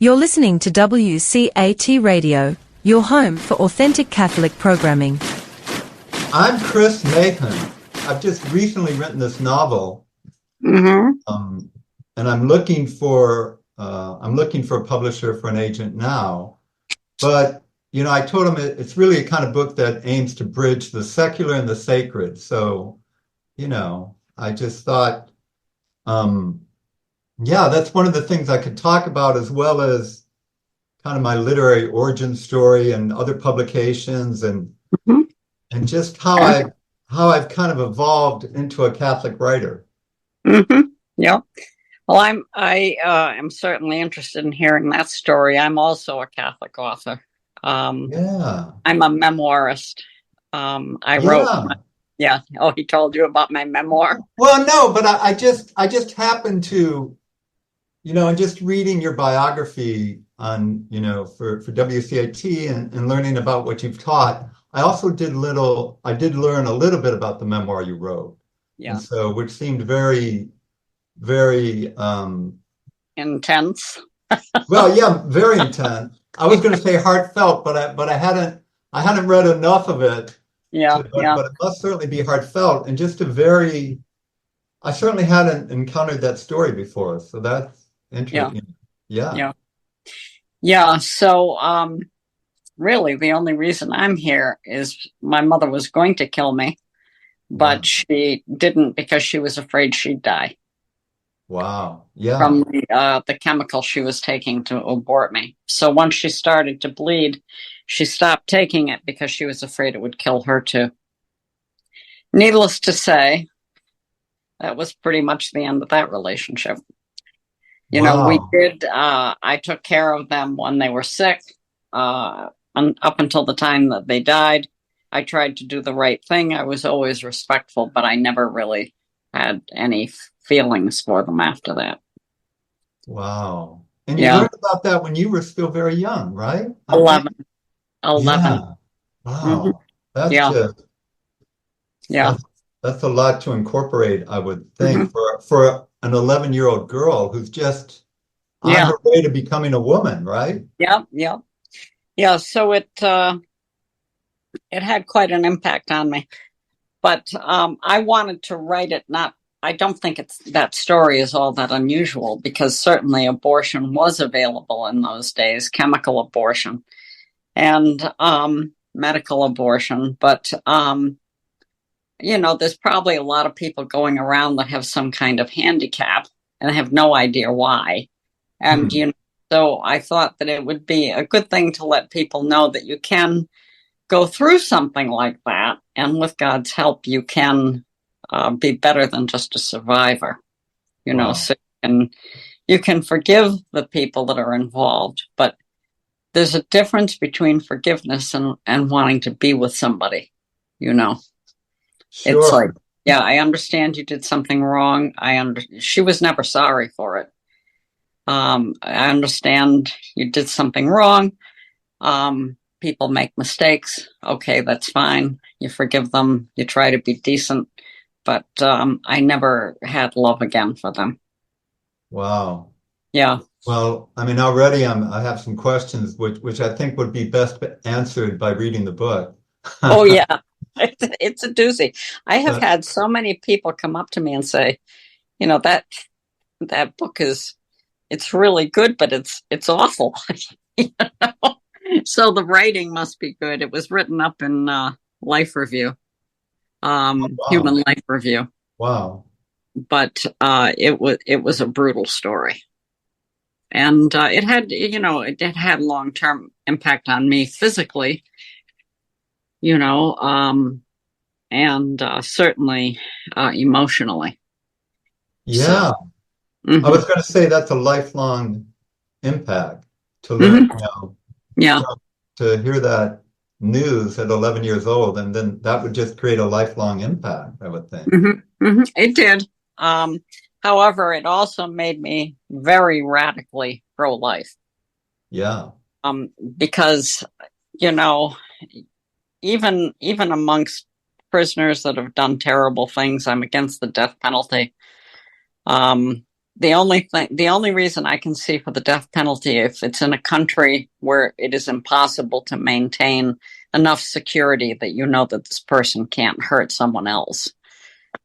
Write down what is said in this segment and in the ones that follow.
You're listening to WCAT Radio, your home for authentic Catholic programming. I'm Chris Mahon. I've just recently written this novel, and I'm looking for a publisher, for an agent now. But I told him it's really a kind of book that aims to bridge the secular and the sacred. So, I just thought, that's one of the things I could talk about, as well as kind of my literary origin story and other publications, and just how I've kind of evolved into a Catholic writer. Yeah. Well, I am certainly interested in hearing that story. I'm also a Catholic author. I'm a memoirist. I wrote. Oh, he told you about my memoir? Well, no, but I just happened to, and just reading your biography on, for WCAT and learning about what you've taught, I also did learn a little bit about the memoir you wrote. Yeah. And so, which seemed very, very intense. Well, yeah, very intense. I was going to say heartfelt, but I hadn't read enough of it. Yeah, but it must certainly be heartfelt, and just I certainly hadn't encountered that story before, so that's interesting. Yeah. So, really, the only reason I'm here is my mother was going to kill me, but she didn't, because she was afraid she'd die. Wow. Yeah. From the chemical she was taking to abort me. So once she started to bleed, she stopped taking it because she was afraid it would kill her too. Needless to say, that was pretty much the end of that relationship. We did, I took care of them when they were sick, up until the time that they died. I tried to do the right thing. I was always respectful, but I never really had any feelings for them after that. Wow. And you learned about that when you were still very young, right? 11. Yeah. Wow. That's a lot to incorporate, I would think, for an 11-year-old girl who's just on her way to becoming a woman, right? Yeah. So it had quite an impact on me. But I wanted to write it I don't think that story is all that unusual, because certainly abortion was available in those days, chemical abortion and medical abortion. But, there's probably a lot of people going around that have some kind of handicap and have no idea why. And, so I thought that it would be a good thing to let people know that you can go through something like that, and with God's help, you can be better than just a survivor, so you can forgive the people that are involved. But there's a difference between forgiveness and wanting to be with somebody, Sure. It's like, I understand you did something wrong. She was never sorry for it. I understand you did something wrong. People make mistakes. Okay, that's fine. You forgive them. You try to be decent. But I never had love again for them. Wow. Yeah. Well, I mean, already I have some questions which I think would be best answered by reading the book. Oh, yeah. It's a doozy. I have had so many people come up to me and say, that book it's really good, but it's awful. So the writing must be good. It was written up in Life Review. Human Life Review. Wow. But it was a brutal story. And it had long-term impact on me physically, and certainly emotionally. Yeah. So, I was going to say that's a lifelong impact to learn, to hear that news at 11 years old, and then that would just create a lifelong impact, I would think. It did. However, it also made me very radically pro-life. Yeah. Because, even amongst prisoners that have done terrible things, I'm against the death penalty. the only reason I can see for the death penalty, if it's in a country where it is impossible to maintain enough security that you know that this person can't hurt someone else.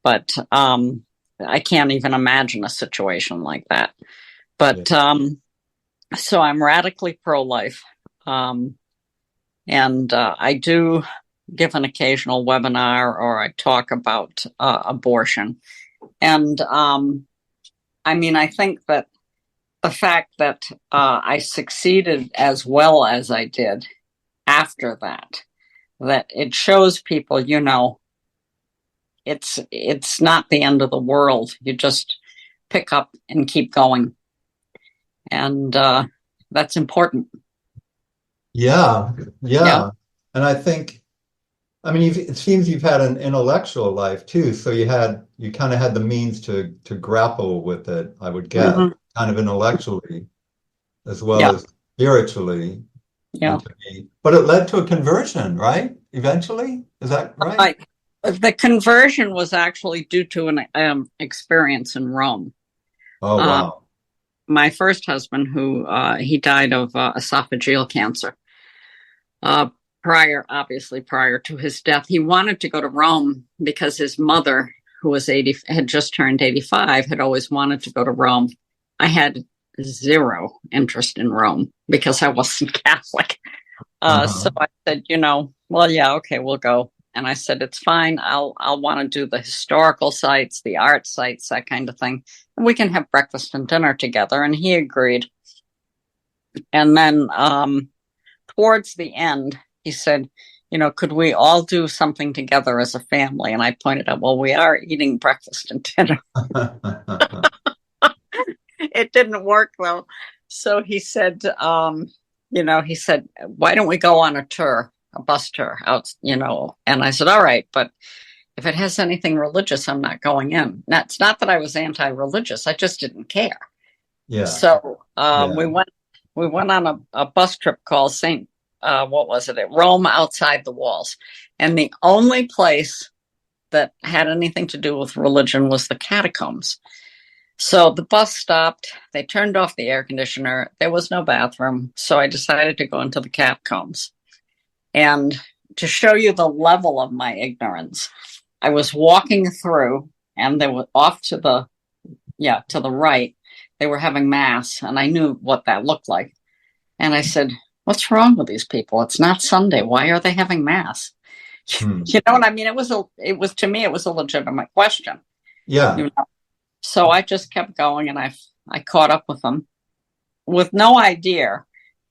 But I can't even imagine a situation like that. But so I'm radically pro-life. And I do give an occasional webinar, or I talk about abortion. And I mean, I think that the fact that I succeeded as well as I did after that it shows people, you know, it's not the end of the world. You just pick up and keep going. And that's important. Yeah. And I think, I mean, it seems you've had an intellectual life too. So you kind of had the means to grapple with it, I would guess, kind of intellectually as well as spiritually. Yeah. But it led to a conversion, right? Eventually? Is that right? The conversion was actually due to an experience in Rome. Oh, wow. My first husband, who he died of esophageal cancer. Prior to his death, he wanted to go to Rome because his mother, who was had just turned 85, had always wanted to go to Rome. I had zero interest in Rome because I wasn't Catholic. So I said, you know, well, yeah, okay, we'll go. And I said, it's fine. I'll want to do the historical sites, the art sites, that kind of thing. And we can have breakfast and dinner together. And he agreed. And then towards the end, he said, you know, could we all do something together as a family? And I pointed out, well, we are eating breakfast and dinner. It didn't work, though. So he said, you know, he said, why don't we go on a tour, a bus tour out, you know? And I said, all right, but if it has anything religious, I'm not going in. Now, it's not that I was anti-religious. I just didn't care. Yeah. So we went on a bus trip called Rome Outside the Walls. And the only place that had anything to do with religion was the catacombs. So the bus stopped. They turned off the air conditioner. There was no bathroom. So I decided to go into the catacombs. And to show you the level of my ignorance, I was walking through, and they were off to the right. They were having mass, and I knew what that looked like. And I said, what's wrong with these people? It's not Sunday. Why are they having mass? You know what I mean? It was to me, it was a legitimate question. Yeah. You know? So I just kept going, and I caught up with them with no idea.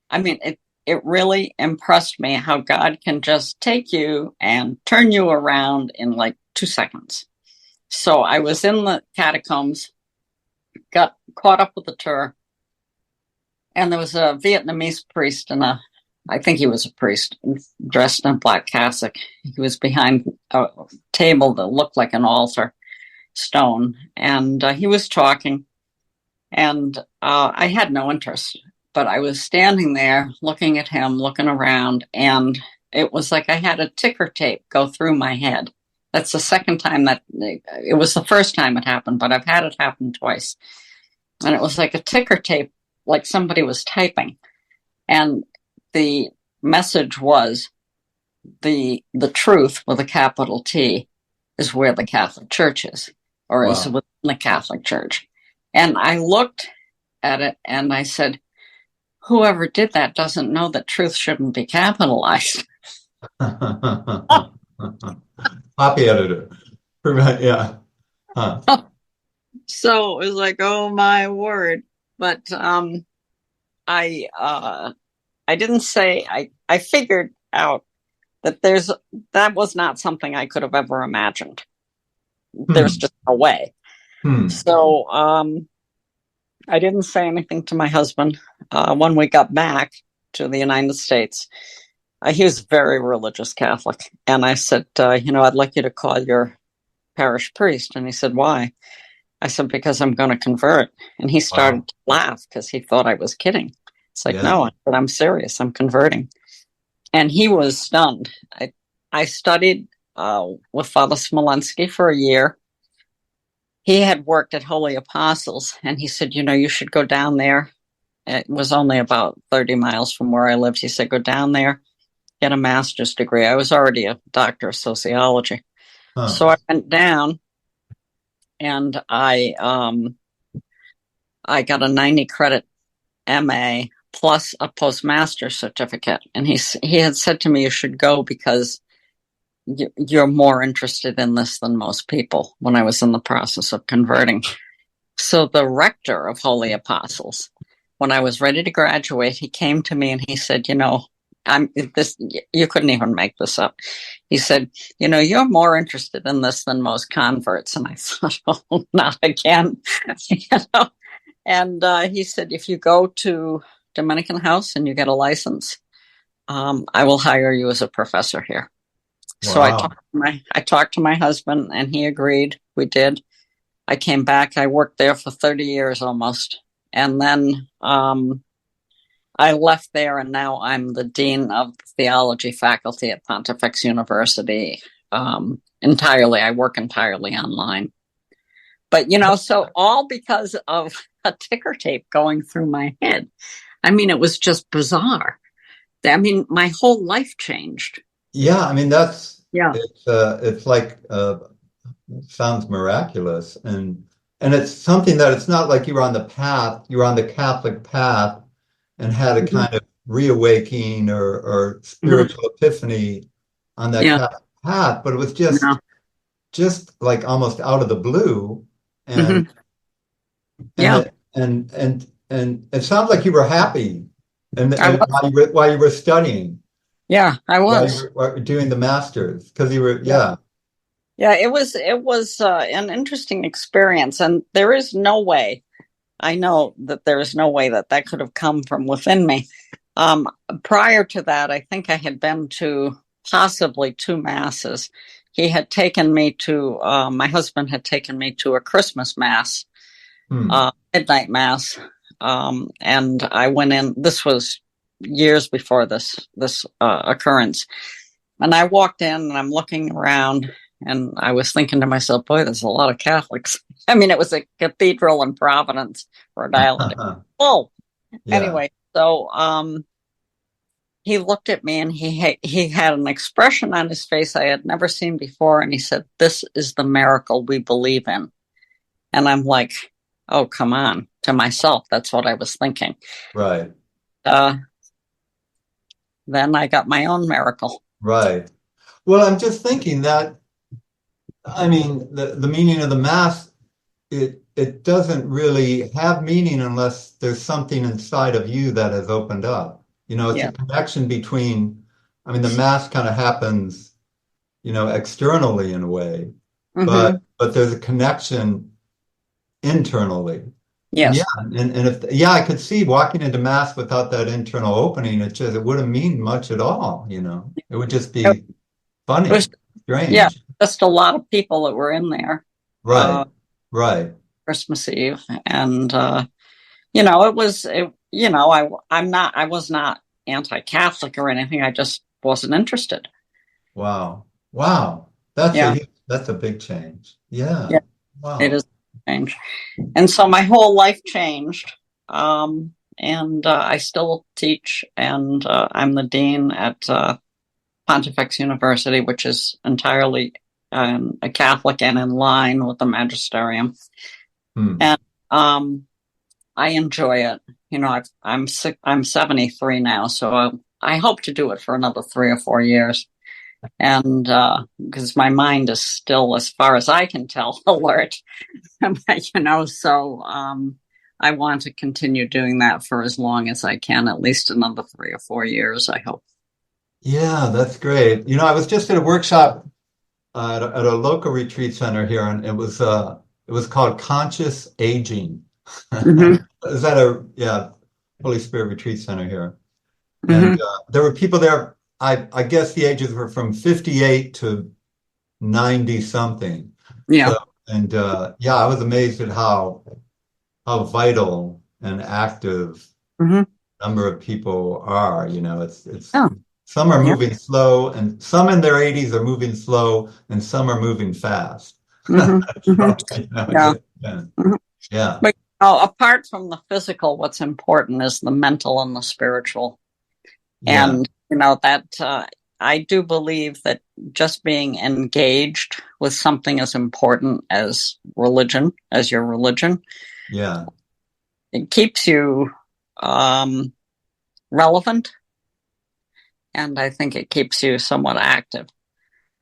I mean, it really impressed me how God can just take you and turn you around in like 2 seconds. So I was in the catacombs, got caught up with the tour, and there was a Vietnamese priest I think he was a priest, dressed in a black cassock. He was behind a table that looked like an altar stone, and he was talking, and I had no interest, but I was standing there looking at him, looking around, and it was like I had a ticker tape go through my head. That's the second time it was the first time it happened, but I've had it happen twice. And it was like a ticker tape, like somebody was typing. And the message was the truth with a capital T is where the Catholic Church is, or is within the Catholic Church. And I looked at it and I said, whoever did that doesn't know that truth shouldn't be capitalized. Copy editor. Yeah. Huh. So it was like, oh my word. But I didn't say, I figured out that that was not something I could have ever imagined. There's just no way. So I didn't say anything to my husband. When we got back to the United States, he was a very religious Catholic. And I said, I'd like you to call your parish priest. And he said, why? I said, because I'm going to convert. And he started to laugh because he thought I was kidding. It's like, no, but I'm serious. I'm converting. And he was stunned. I, I studied with Father Smolensky for a year. he had worked at Holy Apostles, and he said, you should go down there. It was only about 30 miles from where I lived. He said, go down there, get a master's degree. I was already a doctor of sociology. So I went down, and I got a 90 credit MA plus a postmaster's certificate. And he had said to me, you should go because you're more interested in this than most people, when I was in the process of converting. So the rector of Holy Apostles, when I was ready to graduate, he came to me and he said, you couldn't even make this up. He said, you're more interested in this than most converts. And I thought, oh, not again. And he said, if you go to Dominican House and you get a license, I will hire you as a professor here. Wow. So I talked to my husband, and he agreed. We did. I came back. I worked there for 30 years almost. And then I left there, and now I'm the dean of the theology faculty at Pontifex University. Entirely, I work entirely online. But, so all because of a ticker tape going through my head. I mean, it was just bizarre. I mean, my whole life changed. Yeah, I mean, it's like, sounds miraculous. And it's something that it's not like you were on the Catholic path and had a kind of reawakening or spiritual epiphany on that Catholic path, but it was just like almost out of the blue. And and it sounds like you were happy and while you were studying. Yeah, I was. While you were doing the master's, because you were, Yeah, it was an interesting experience, and there is no way. I know that there is no way that could have come from within me. Prior to that, I think I had been to possibly 2 masses. He had taken me to, my husband had taken me to a Christmas mass, midnight mass, and I went in. This was years before this occurrence, and I walked in, and I'm looking around, and I was thinking to myself, boy, there's a lot of Catholics. I mean, it was a cathedral in Providence, Rhode Island. Anyway, so he looked at me, and he had an expression on his face I had never seen before, and he said, "This is the miracle we believe in." And I'm like, oh, come on, to myself. That's what I was thinking. Right. Then I got my own miracle. Right. Well, I'm just thinking that, I mean, the meaning of the Mass, it doesn't really have meaning unless there's something inside of you that has opened up. It's a connection between, I mean, the Mass kind of happens, externally in a way, but there's a connection internally. Yes. Yeah. And if I could see walking into Mass without that internal opening, it wouldn't mean much at all, It would just be funny, strange. Yeah, just a lot of people that were in there. Right. Right. Christmas Eve. And I was not anti-Catholic or anything. I just wasn't interested. Wow. That's a big change. Yeah. Wow. It is a change. And so my whole life changed. And I still teach, and I'm the dean at Pontifex University, which is entirely a Catholic and in line with the magisterium. And I enjoy it. I'm 73 now, so I hope to do it for another 3 or 4 years. And because my mind is still, as far as I can tell, alert. So I want to continue doing that for as long as I can, at least another 3 or 4 years, I hope. Yeah, that's great. I was just at a workshop at a local retreat center here, and it was called Conscious Aging. Is that Holy Spirit Retreat Center here? And there were people there. I guess the ages were from 58 to 90 something. Yeah. So, and I was amazed at how vital and active a number of people are. It's some are moving slow, and some in their 80s are moving slow, and some are moving fast. Yeah. Yeah. Mhm. Yeah. But apart from the physical, what's important is the mental and the spiritual. Yeah. And, that I do believe that just being engaged with something as important as religion, as your religion, Yeah. it keeps you relevant. And I think it keeps you somewhat active. It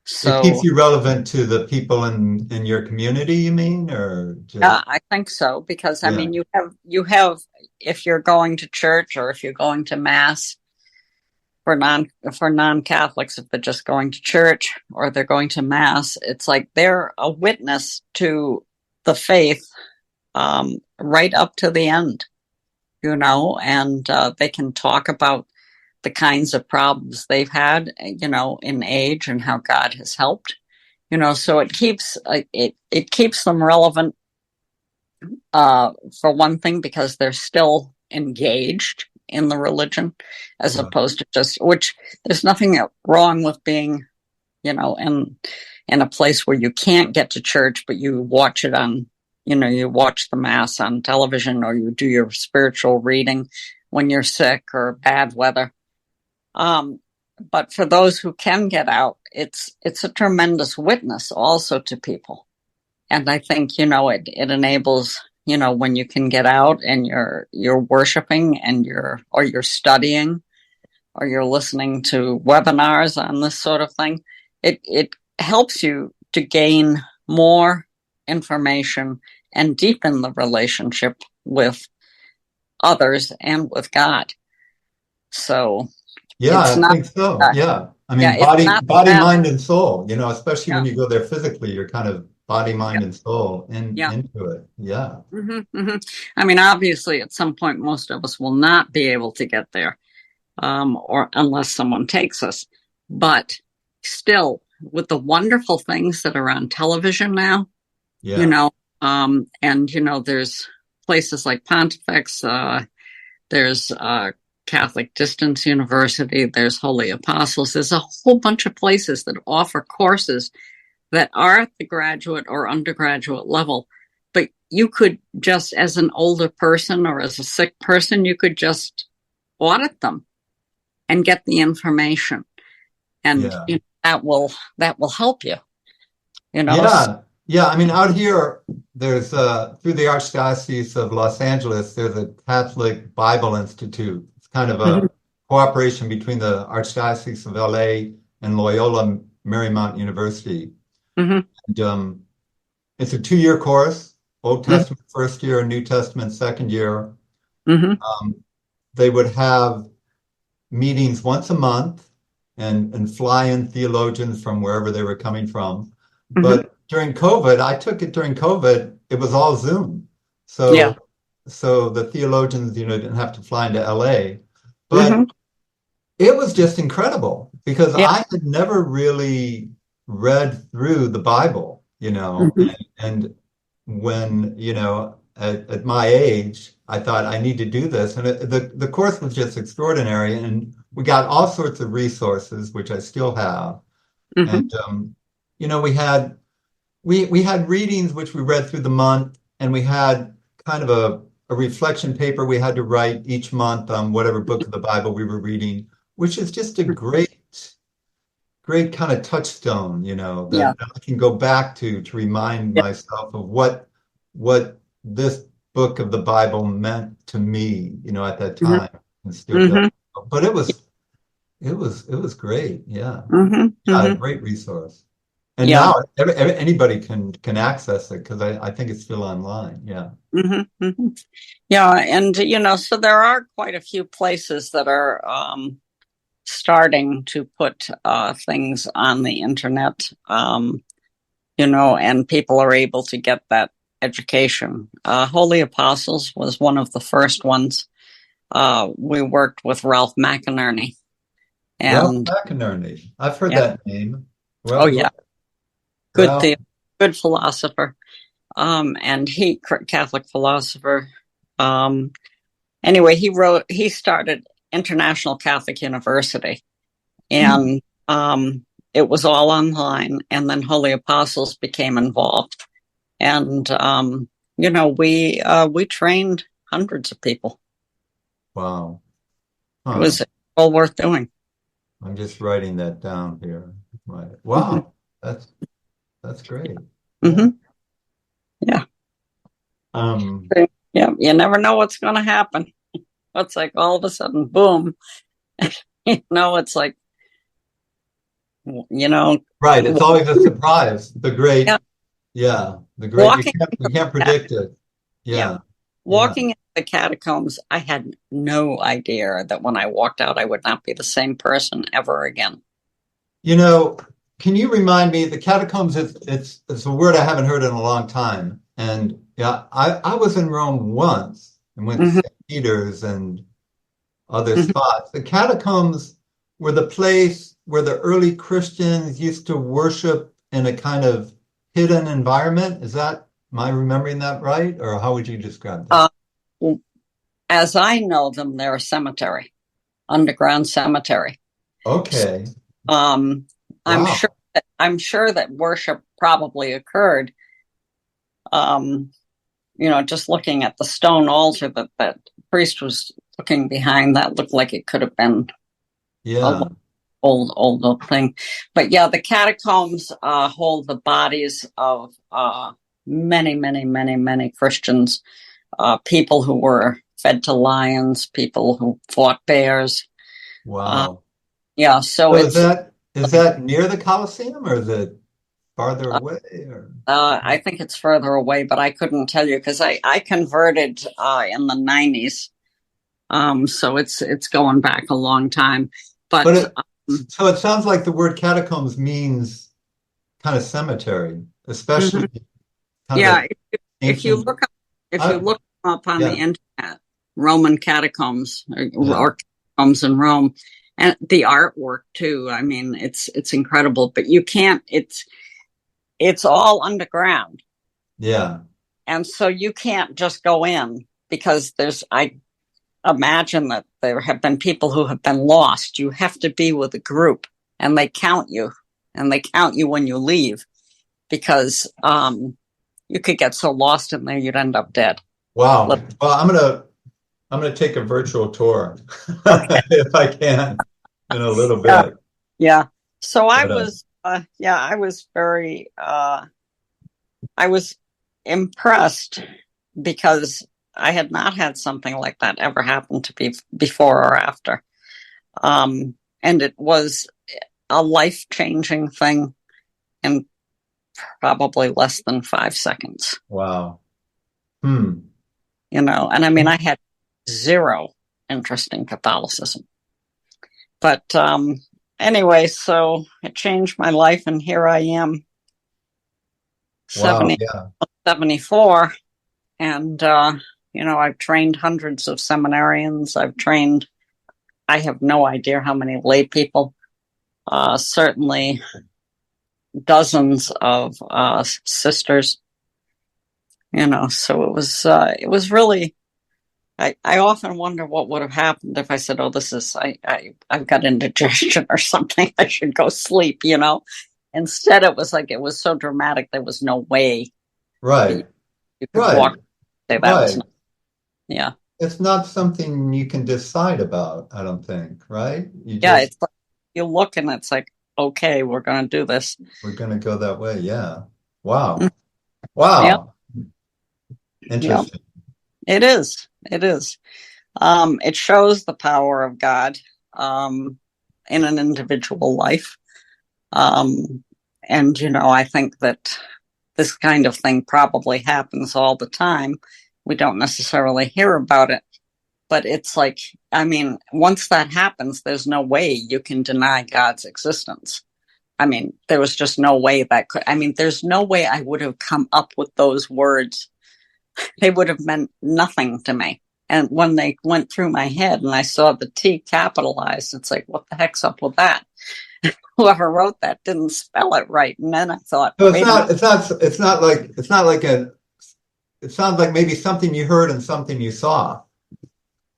keeps So, you relevant to the people in your community, you mean, or just, I think so, because I yeah. mean, you have, if you're going to church or if you're going to mass, for non-Catholics, if they're just going to church or they're going to mass, it's like they're a witness to the faith right up to the end, and they can talk about the kinds of problems they've had, in age and how God has helped, so it keeps them relevant, for one thing, because they're still engaged in the religion, as opposed to which there's nothing wrong with being, in a place where you can't get to church, but you watch it on, you watch the mass on television, or you do your spiritual reading when you're sick or bad weather. But for those who can get out, it's a tremendous witness also to people. And I think, it enables, when you can get out and you're worshiping and you're studying or you're listening to webinars on this sort of thing, it helps you to gain more information and deepen the relationship with others and with God. So Yeah, it's I not, think so. Yeah. I mean, it's body, not body, that. mind, and soul, especially when Yeah. you go there physically, you're kind of body, Yeah. mind, and soul Yeah. into it. Yeah. I mean, obviously, at some point, most of us will not be able to get there, or unless someone takes us. But still, with the wonderful things that are on television now, Yeah. there's places like Pontifex, there's Catholic Distance University, there's Holy Apostles. There's a whole bunch of places that offer courses that are at the graduate or undergraduate level. But you could just, as an older person or as a sick person, you could just audit them and get the information. And Yeah. that will help you, Yeah. Yeah. I mean, out here, there's through the Archdiocese of Los Angeles, there's a Catholic Bible Institute. It's kind of Mhm. a cooperation between the Archdiocese of LA and Loyola Marymount University. Mhm. And it's a 2-year course, Old Mhm. Testament first year, New Testament second year. Mhm. They would have meetings once a month and fly in theologians from wherever they were coming from. Mhm. But during COVID, I took it during COVID, it was all Zoom. Yeah. So the theologians, didn't have to fly into LA. But Mhm. it was just incredible because Yeah. I had never really read through the Bible, Mhm. and when, at my age, I thought I need to do this. And the course was just extraordinary. And we got all sorts of resources, which I still have. Mhm. And, we had readings, which we read through the month, and we had kind of a reflection paper we had to write each month on whatever book of the Bible we were reading, which is just a great kind of touchstone, Yeah. that I can go back to remind Yeah. myself of what this book of the Bible meant to me, at that Mhm. time, and still does. Mhm. But it was great. Yeah. Mhm. Yeah, a Mhm. great resource. And Yeah. now anybody can access it because I think it's still online. Yeah. Mhm. Mhm. Yeah, and so there are quite a few places that are starting to put things on the internet, and people are able to get that education. Holy Apostles was one of the first ones. We worked with Ralph McInerney, Ralph and McInerney. I've heard yeah, that name. oh Well, yeah, Ralph. good philosopher, and Catholic philosopher. Um, anyway, he started International Catholic University, Hmm. and it was all online. And then Holy Apostles became involved. And, we trained hundreds of people. Wow. It was well worth doing. I'm just writing that down here. Right. Wow. Mm-hmm. That's great. Mm-hmm. Yeah. Yeah. You never know what's going to happen. It's like all of a sudden, boom. It's like, Right. It's always a surprise. The great. Yeah. The great. You can't predict it. Yeah. Walking into the catacombs, I had no idea that when I walked out, I would not be the same person ever again. Can you remind me, the catacombs, it's a word I haven't heard in a long time. And yeah, I was in Rome once and went to St. Peter's and other spots. The catacombs were the place where the early Christians used to worship in a kind of hidden environment. Am I remembering that right? Or how would you describe that? As I know them, they're a cemetery, underground cemetery. Okay. Wow. I'm sure that worship probably occurred. Just looking at the stone altar that priest was looking behind, that looked like it could have been old thing. But yeah, the catacombs hold the bodies of many, many, many, many Christians, people who were fed to lions, people who fought bears. Wow. So is that near the Colosseum, or is it farther away? I think it's further away, but I couldn't tell you because I converted in the 90s. So it's going back a long time. So it sounds like the word catacombs means kind of cemetery, especially. If you look up on the internet, Roman catacombs or catacombs in Rome, and the artwork too. I mean, it's incredible. But you can't. It's all underground. Yeah. And so you can't just go in because I imagine that there have been people who have been lost. You have to be with a group, and they count you, when you leave, because you could get so lost in there you'd end up dead. Wow. Well, I'm gonna take a virtual tour if I can in a little bit. Yeah. So I was very I was impressed because I had not had something like that ever happen to me before or after. And it was a life-changing thing in probably less than 5 seconds. Wow. And I mean, I had zero interest in Catholicism. But anyway, so it changed my life, and here I am, 74. And, I've trained hundreds of seminarians. I have no idea how many lay people, certainly dozens of sisters, so it was really, I often wonder what would have happened if I said, I've got indigestion or something, I should go sleep, Instead, it was like, it was so dramatic, there was no way. Right. You could walk. Say that was not, It's not something you can decide about, I don't think, right? It's like you look and it's like, okay, we're going to do this. We're going to go that way. Yeah. Wow. Wow. Yep. Interesting. Yep. It is. It shows the power of God in an individual life. And, I think that this kind of thing probably happens all the time. We don't necessarily hear about it, but it's like, I mean, once that happens, there's no way you can deny God's existence. I mean, there was just no way there's no way I would have come up with those words. They would have meant nothing to me. And when they went through my head and I saw the T capitalized, it's like, what the heck's up with that? Whoever wrote that didn't spell it right. And then I thought, so it sounds like maybe something you heard and something you saw.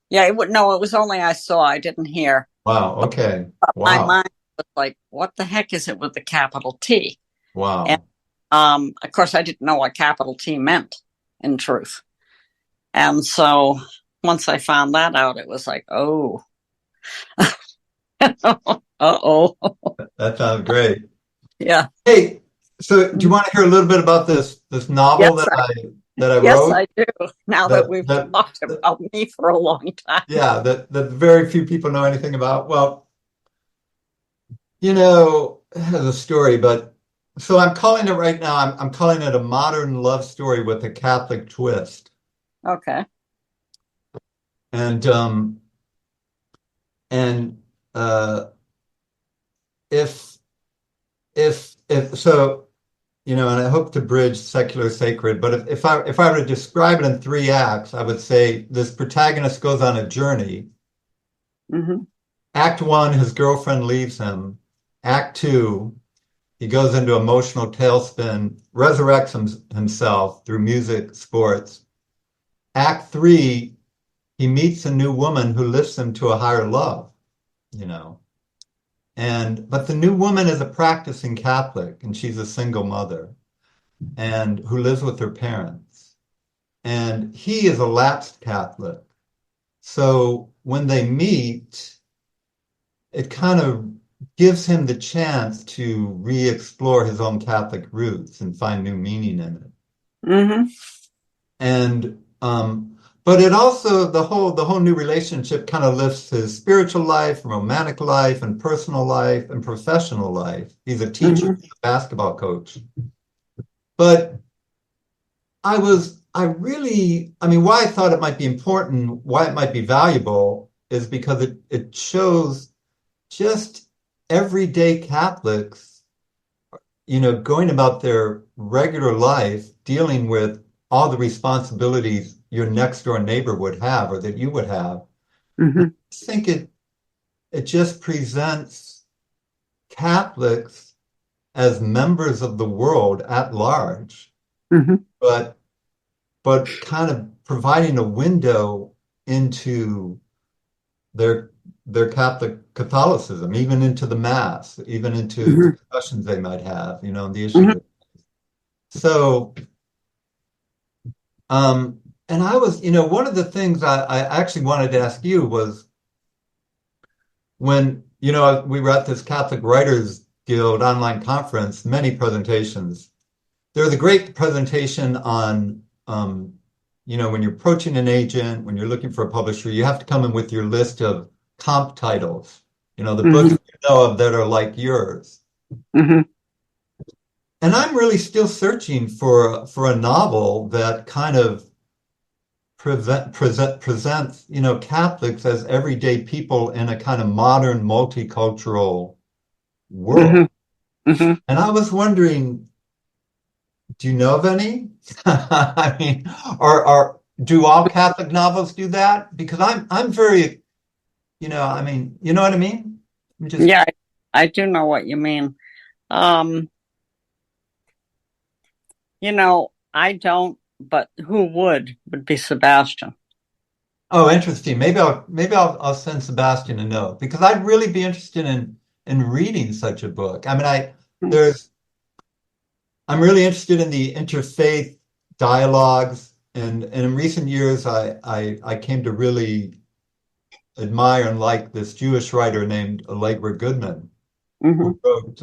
Yeah, it was only I saw, I didn't hear. Wow. Okay. Wow. My mind was like, what the heck is it with the capital T? Wow. And Of course, I didn't know what capital T meant, in truth. And so once I found that out, it was like, oh, uh-oh. That sounds great. Yeah. Hey, so do you want to hear a little bit about this novel Yes, that I yes, wrote? I do. Now that we've talked about me for a long time. Yeah, that very few people know anything about. Well, it has a story, but so I'm calling it right now. I'm calling it a modern love story with a Catholic twist. Okay. And and if so, and I hope to bridge secular sacred, but if I were to describe it in 3 acts, I would say this protagonist goes on a journey. Mm-hmm. Act 1, his girlfriend leaves him. Act 2, he goes into emotional tailspin, resurrects himself through music, sports. Act 3, he meets a new woman who lifts him to a higher love, but the new woman is a practicing Catholic, and she's a single mother, and who lives with her parents. And he is a lapsed Catholic. So when they meet, it kind of gives him the chance to re-explore his own Catholic roots and find new meaning in it. Mm-hmm. And but it also the whole new relationship kind of lifts his spiritual life, romantic life, and personal life and professional life. He's a teacher, Mm-hmm. he's a basketball coach. But why I thought it might be important, why it might be valuable, is because it shows just everyday Catholics, going about their regular life, dealing with all the responsibilities your next door neighbor would have or that you would have. Mm-hmm. I think it just presents Catholics as members of the world at large, Mm-hmm. but kind of providing a window into their Catholicism, even into the Mass, even into Mm-hmm. discussions they might have, on the issue. Mm-hmm. So, and I was, one of the things I actually wanted to ask you was when, we were at this Catholic Writers Guild online conference, many presentations. There was a great presentation on, when you're approaching an agent, when you're looking for a publisher, you have to come in with your list of comp titles, the Mm-hmm. books you know of that are like yours. Mm-hmm. And I'm really still searching for a novel that kind of presents, Catholics as everyday people in a kind of modern multicultural world. Mm-hmm. Mm-hmm. And I was wondering, do you know of any? I mean, or do all Catholic novels do that? Because I'm very, you know what I mean? Yeah, I do know what you mean. I don't, but who would be Sebastian. Oh, interesting. Maybe I'll send Sebastian a note because I'd really be interested in reading such a book. I mean, I'm really interested in the interfaith dialogues, and in recent years, I came to really admire and like this Jewish writer named Allegra Goodman, Mm-hmm. who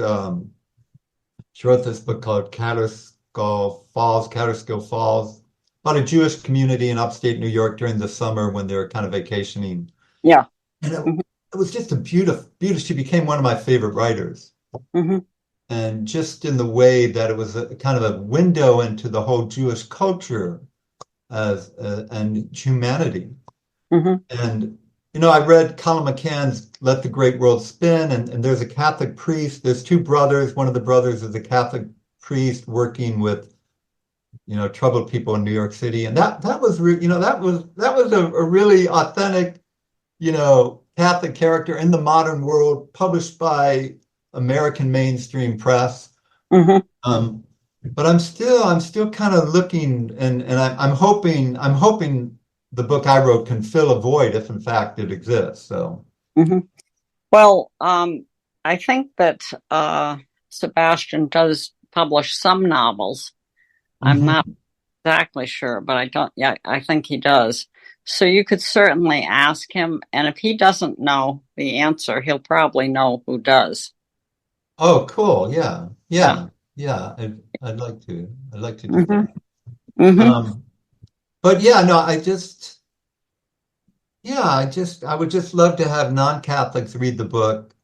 she wrote this book called Catskill Falls, about a Jewish community in upstate New York during the summer when they were kind of vacationing. Yeah. And Mm-hmm. it was just a beautiful. She became one of my favorite writers. Mm-hmm. And just in the way that it was a kind of a window into the whole Jewish culture and humanity. Mm-hmm. And, I read Colin McCann's Let the Great World Spin, and there's a Catholic priest. There's two brothers. One of the brothers is a Catholic priest working with, troubled people in New York City. And that was, that was a really authentic, Catholic character in the modern world, published by American mainstream press. Mm-hmm. But I'm still kind of looking, and I'm hoping the book I wrote can fill a void if in fact it exists. So, mm-hmm. Well, I think that Sebastian does publish some novels. I'm not exactly sure, but I think he does. So you could certainly ask him, and if he doesn't know the answer, he'll probably know who does. Oh, cool. Yeah. Yeah. Yeah. Yeah. I'd like to. I'd like to do Mm-hmm. that. Mm-hmm. But yeah, no, I would just love to have non-Catholics read the book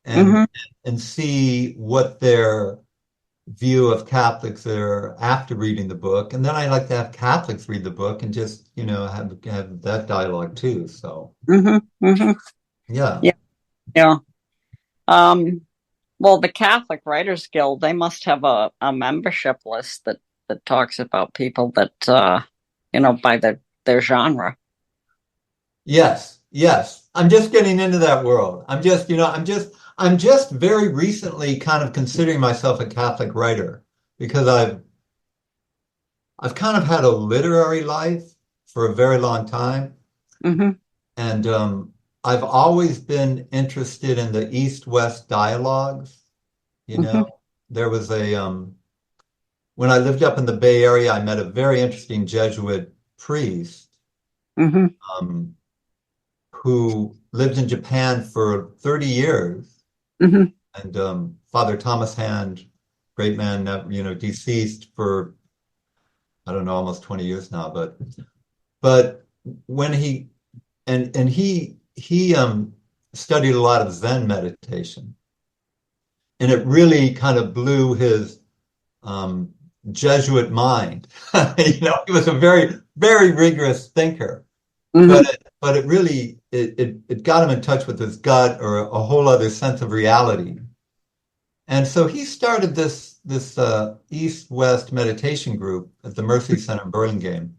Mm-hmm. and see what their view of Catholics are after reading the book. And then I like to have Catholics read the book and just, have that dialogue too. So Mm-hmm. Mm-hmm. yeah. Yeah. Yeah. Um, well, the Catholic Writers Guild, they must have a membership list that talks about people that by their genre. Yes, yes. I'm just getting into that world. I'm just very recently kind of considering myself a Catholic writer because I've kind of had a literary life for a very long time. Mm-hmm. And I've always been interested in the East-West dialogues. You Mm-hmm. know, there was when I lived up in the Bay Area, I met a very interesting Jesuit priest Mm-hmm. um, who lived in Japan for 30 years. Mm-hmm. And Father Thomas Hand, great man, deceased for, I don't know, almost 20 years now. But when he studied a lot of Zen meditation, and it really kind of blew his um, Jesuit mind. He was a very, very rigorous thinker, Mm-hmm. but it really it got him in touch with his gut or a whole other sense of reality. And so he started this East-West meditation group at the Mercy Center in Burlingame.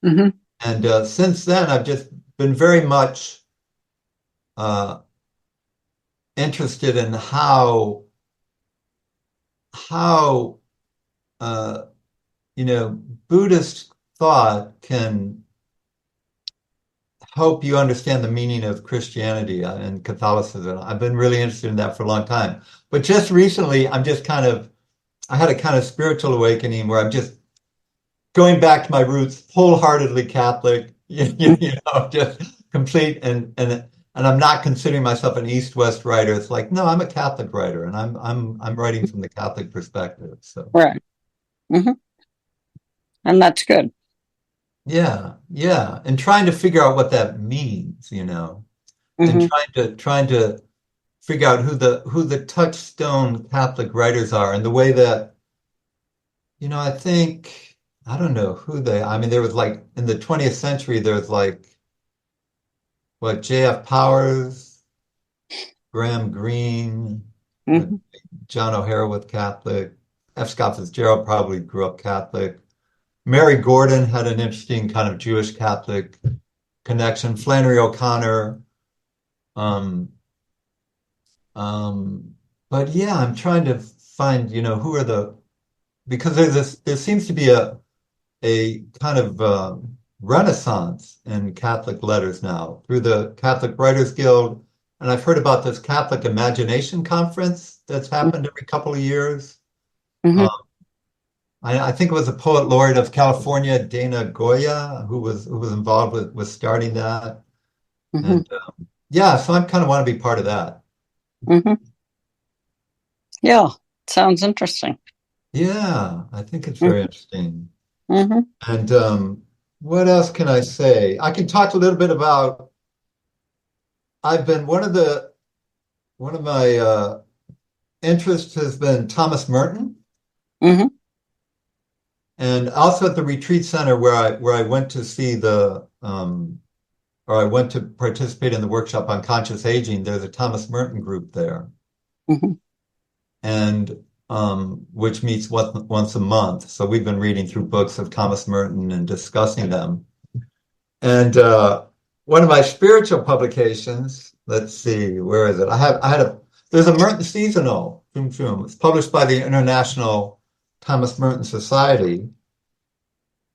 Mm-hmm. And since then, I've just been very much uh, interested in how uh, Buddhist thought can help you understand the meaning of Christianity and Catholicism. I've been really interested in that for a long time. But just recently, I had a kind of spiritual awakening where I'm just going back to my roots, wholeheartedly Catholic, just complete and I'm not considering myself an East-West writer. It's like, no, I'm a Catholic writer and I'm writing from the Catholic perspective. So Right. Mm-hmm. And that's good. yeah, yeah. And trying to figure out what that means, and Mm-hmm. trying to figure out who the touchstone Catholic writers are and the way that, I think I don't know I mean, there was like in the 20th century, there was like what, J.F. Powers, Graham Greene, Mm-hmm. John O'Hara was Catholic, F. Scott Fitzgerald probably grew up Catholic. Mary Gordon had an interesting kind of Jewish Catholic connection. Flannery O'Connor. Um, but yeah, I'm trying to find, who are because there seems to be a kind of renaissance in Catholic letters now through the Catholic Writers Guild. And I've heard about this Catholic Imagination Conference that's happened every couple of years. Mm-hmm. Um, I think it was a poet laureate of California, Dana Goya, who was involved with starting that. Mm-hmm. And yeah, so I kind of want to be part of that. Mm-hmm. Yeah, sounds interesting. Yeah, I think it's very Mm-hmm. interesting. Mm-hmm. And what else can I say? I can talk a little bit about. I've been one of my interests has been Thomas Merton, Mm-hmm. and also at the retreat center where I went to see or I went to participate in the workshop on conscious aging. There's a Thomas Merton group there, Mm-hmm. and which meets once a month. So we've been reading through books of Thomas Merton and discussing them. And one of my spiritual publications, let's see, where is it? There's a Merton seasonal. It's published by the International Thomas Merton Society.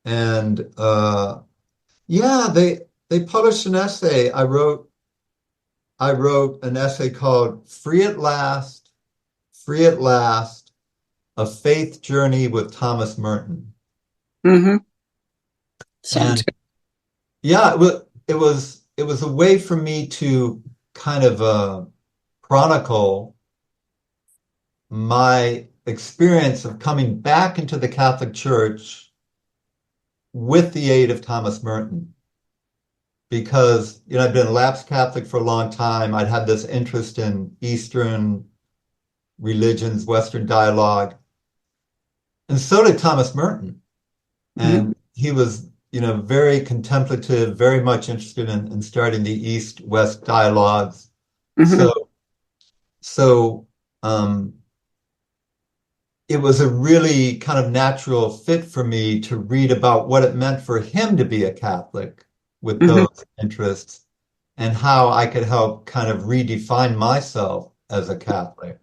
And yeah, they published an essay. I wrote an essay called Free at Last, Free at Last, A Faith Journey with Thomas Merton. Mm-hmm. And yeah, it was a way for me to kind of chronicle my experience of coming back into the Catholic Church with the aid of Thomas Merton. Because, you know, I'd been a lapsed Catholic for a long time. I'd had this interest in Eastern religions, Western dialogue. And so did Thomas Merton. And he was, you know, very contemplative, very much interested in starting the East-West dialogues. So it was a really kind of natural fit for me to read about what it meant for him to be a Catholic with those interests and how I could help kind of redefine myself as a Catholic.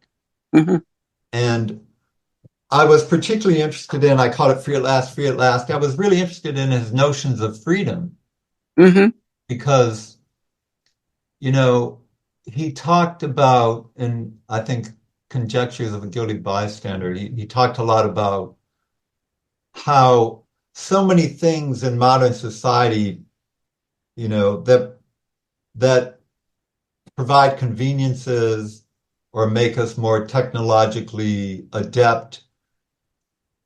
And I was particularly interested in, I call it free at last, free at last. I was really interested in his notions of freedom because, you know, he talked about, and I think Conjectures of a Guilty Bystander, he talked a lot about how so many things in modern society, you know, that provide conveniences or make us more technologically adept,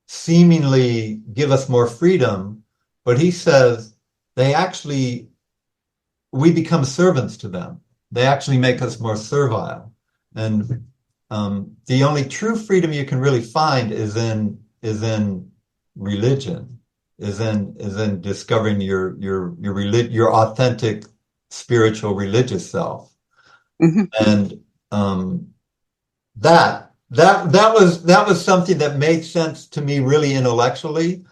seemingly give us more freedom, but he says we become servants to them. They actually make us more servile. And the only true freedom you can really find is in religion, is in discovering your authentic spiritual religious self. And that was something that made sense to me really intellectually,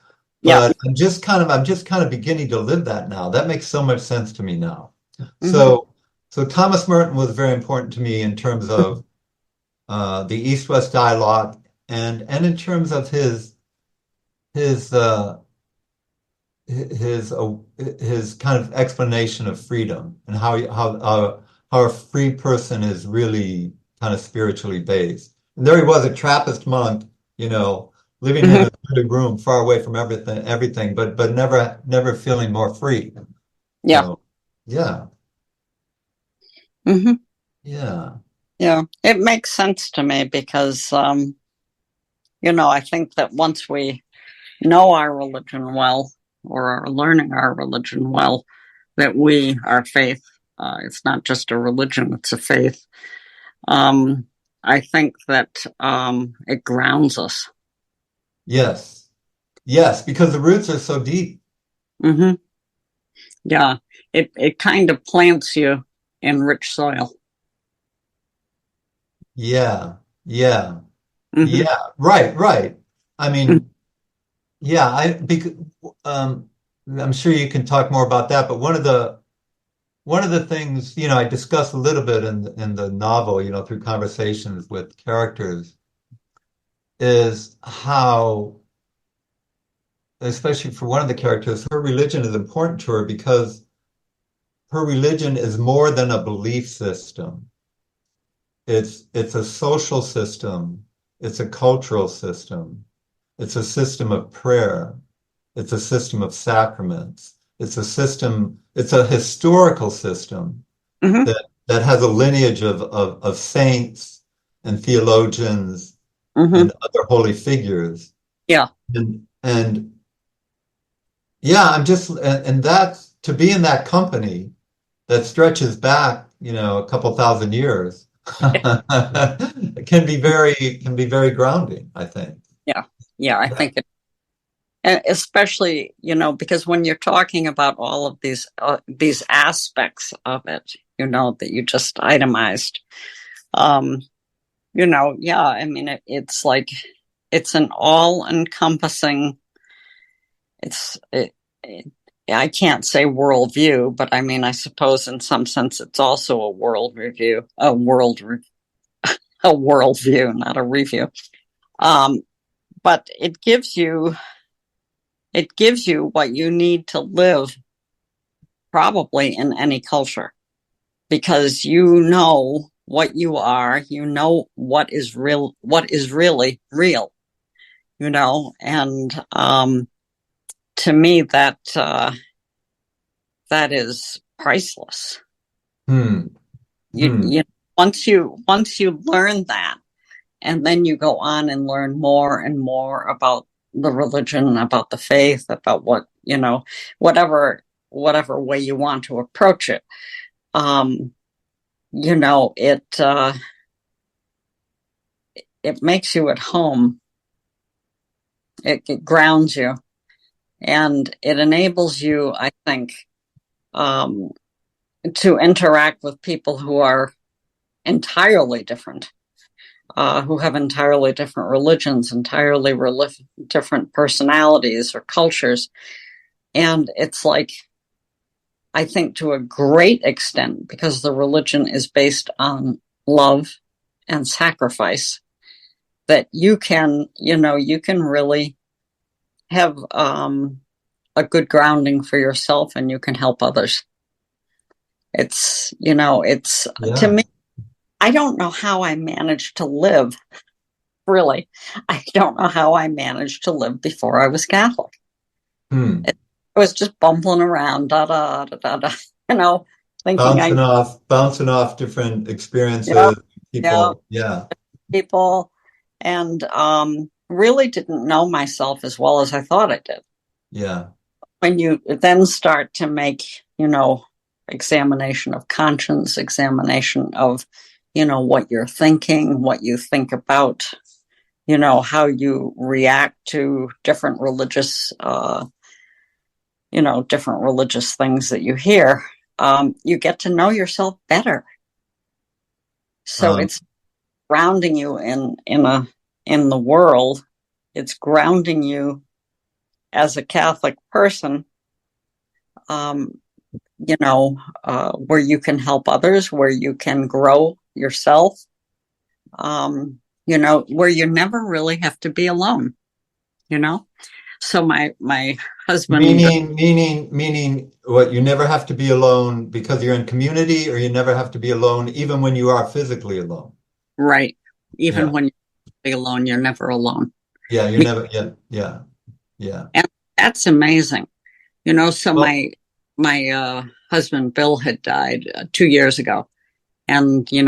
but I'm just kind of beginning to live that now. That makes so much sense to me now. So Thomas Merton was very important to me in terms of the East-West dialogue and in terms of his kind of explanation of freedom and how a free person is really kind of spiritually based. And there he was, a Trappist monk, you know, living in a little room far away from everything, but never feeling more free. So, yeah. Yeah, it makes sense to me because, you know, I think that once we know our religion well, or are learning our religion well, that our faith, it's not just a religion, it's a faith. I think that it grounds us. Yes, because the roots are so deep. Yeah, it kind of plants you in rich soil. Yeah, right. I mean, I'm sure you can talk more about that, but one of the things, you know, I discussed a little bit in the novel, you know, through conversations with characters, is how, especially for one of the characters, her religion is important to her because her religion is more than a belief system. It's a social system. It's a cultural system. It's a system of prayer. It's a system of sacraments. It's a historical system that has a lineage of saints and theologians and other holy figures. Yeah. And yeah, and that's, to be in that company that stretches back, you know, a couple thousand years, can be very grounding, I think. Yeah, I think it, and especially, you know, because when you're talking about all of these aspects of it, you know, that you just itemized, you know, yeah, I mean, it's like, it's an all-encompassing, I can't say worldview, but I mean, I suppose in some sense it's also a world review, a worldview, not a review. But it gives you what you need to live probably in any culture, because you know what you are, you know what is real, what is really real. and to me that that is priceless. Hmm. You once you learn that, and then you go on and learn more and more about the religion, about the faith, about whatever way you want to approach it. It makes you at home. It grounds you, and it enables you, I think, to interact with people who are entirely different, who have entirely different religions, entirely different personalities or cultures. And it's like, I think to a great extent, because the religion is based on love and sacrifice, that you can really have a good grounding for yourself, and you can help others. It's to me, I don't know how I managed to live. Really, I don't know how I managed to live before I was Catholic. I was just bumbling around, thinking bouncing off different experiences, people, people, and really didn't know myself as well as I thought I did. Yeah. When you then start to make, examination of conscience, examination of, what you're thinking, what you think about, how you react to different religious things that you hear, you get to know yourself better. So it's grounding you in the world. It's grounding you as a Catholic person, where you can help others, where you can grow yourself, where you never really have to be alone, So my husband... Meaning what, you never have to be alone because you're in community, or you never have to be alone even when you are physically alone? Right. Even when you're alone, you're never alone. Yeah, you're never, yeah. And that's amazing. So my husband, Bill, had died 2 years ago. And, we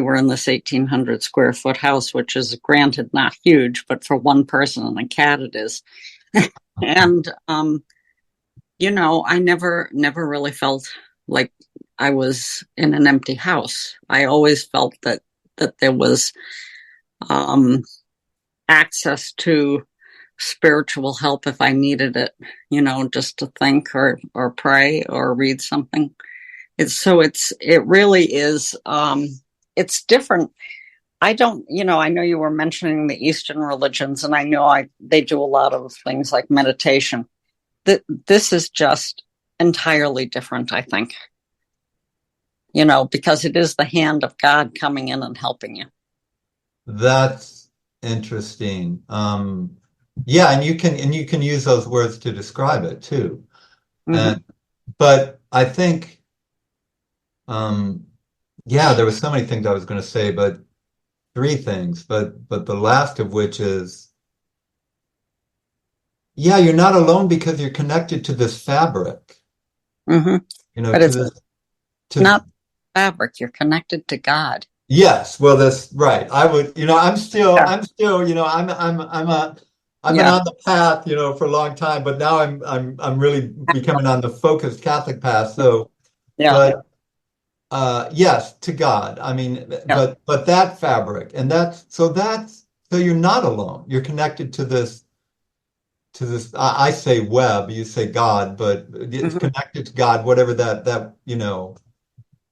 were in this 1,800 square foot house, which is granted not huge, but for one person and a cat it is. And, I never really felt like I was in an empty house. I always felt that there was access to spiritual help if I needed it, just to think or pray or read something. It really is, it's different. I know you were mentioning the Eastern religions, and I know they do a lot of things like meditation. This is just entirely different, I think, because it is the hand of God coming in and helping you. That's interesting. Yeah, and you can use those words to describe it too. Mm-hmm. But I think, there was so many things I was going to say, but three things, but the last of which is, you're not alone because you're connected to this fabric. Mm-hmm. But it's not fabric. You're connected to God. Yes, well, that's right. I would, I'm still, I'm been on the path, for a long time, but now I'm really becoming on the focused Catholic path. So, but yes, to God. I mean, but that fabric, and so you're not alone. You're connected to this. I say web, you say God, but it's connected to God, whatever that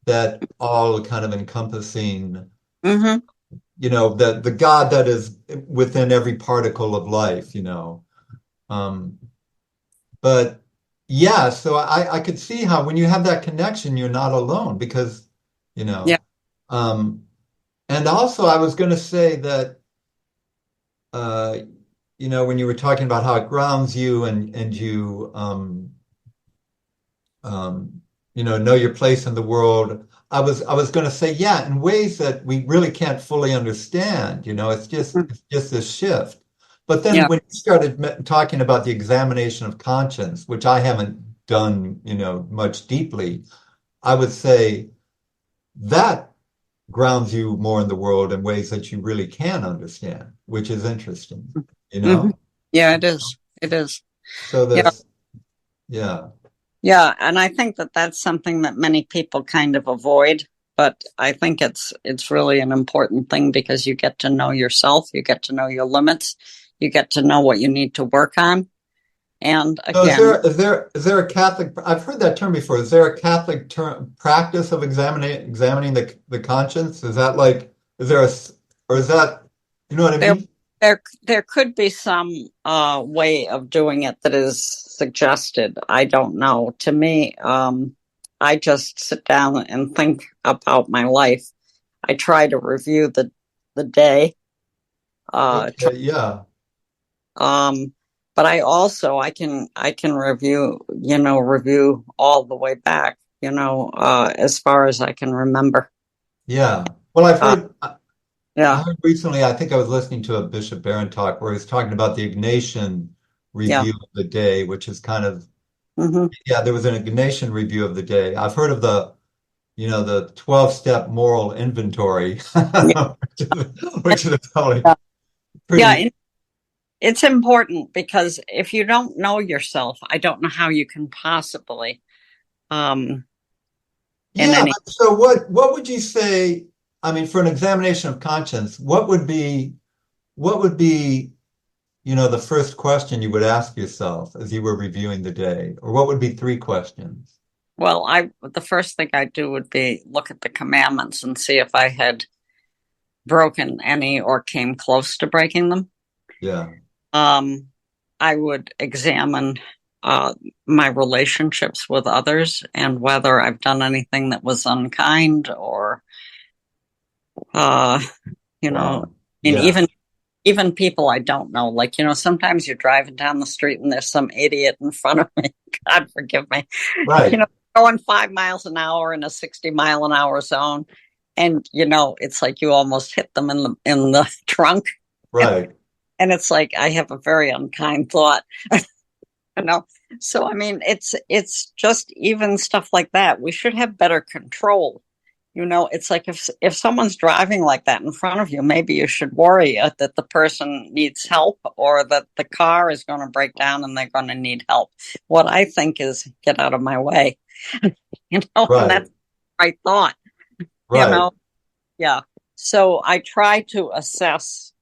that all kind of encompassing, the God that is within every particle of life, But so I could see how when you have that connection, you're not alone because, and also I was going to say that, when you were talking about how it grounds you and you, know your place in the world. I was going to say, in ways that we really can't fully understand. It's just this shift. But then Yeah. when you started talking about the examination of conscience, which I haven't done, much deeply, I would say that grounds you more in the world in ways that you really can understand, which is interesting, you Hmm. know? Yeah, it is. It is. So Yeah. this, yeah. Yeah, and I think that that's something that many people kind of avoid, but I think it's really an important thing because you get to know yourself, you get to know your limits, you get to know what you need to work on. And So again, is there a Catholic, I've heard that term before. Is there a Catholic term practice of examining the conscience? Is that like, or is that, you know what I there mean? there could be some way of doing it that is suggested. I don't know. To me, I just sit down and think about my life. I try to review the day. Okay, yeah. Um, but I can review all the way back, as far as I can remember. Yeah. Well, I've Uh, heard, I yeah, heard recently, I think I was listening to a Bishop Barron talk where he's talking about the Ignatian yeah. review of the day, which is kind of, Hmm. yeah, there was an Ignatian review of the day. I've heard of the 12-step moral inventory, Yeah, which is probably yeah. Yeah, pretty, and it's important because if you don't know yourself, I don't know how you can possibly, um, in yeah. any. But so what would you say, I mean, for an examination of conscience, what would be the first question you would ask yourself as you were reviewing the day? Or what would be three questions? Well, the first thing I do would be look at the commandments and see if I had broken any or came close to breaking them. Yeah. Um, I would examine uh, my relationships with others and whether I've done anything that was unkind or, uh, you know, Wow. and Yeah. even people I don't know. Like, sometimes you're driving down the street and there's some idiot in front of me. God forgive me. You Right. know, going 5 miles an hour in a 60-mile-an-hour zone, and it's like you almost hit them in the trunk. Right. And it's like I have a very unkind thought. you know so I mean it's just even stuff like that. We should have better control. It's like if someone's driving like that in front of you, maybe you should worry that the person needs help or that the car is going to break down and they're going to need help. What I think is get out of my way. And Right. that's the right thought. you Right. know yeah, so I try to assess.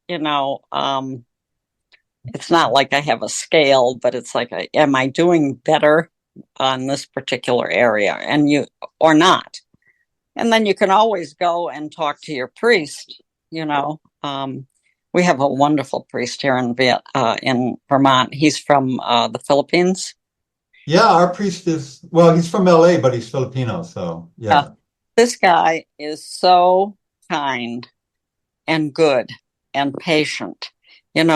It's not like I have a scale, but it's like, am I doing better on this particular area, and you or not? And then you can always go and talk to your priest. You know, we have a wonderful priest here in Vermont. He's from the Philippines. Yeah, our priest is, well, he's from LA, but he's Filipino, so Uh, yeah. this guy is so kind and good and patient.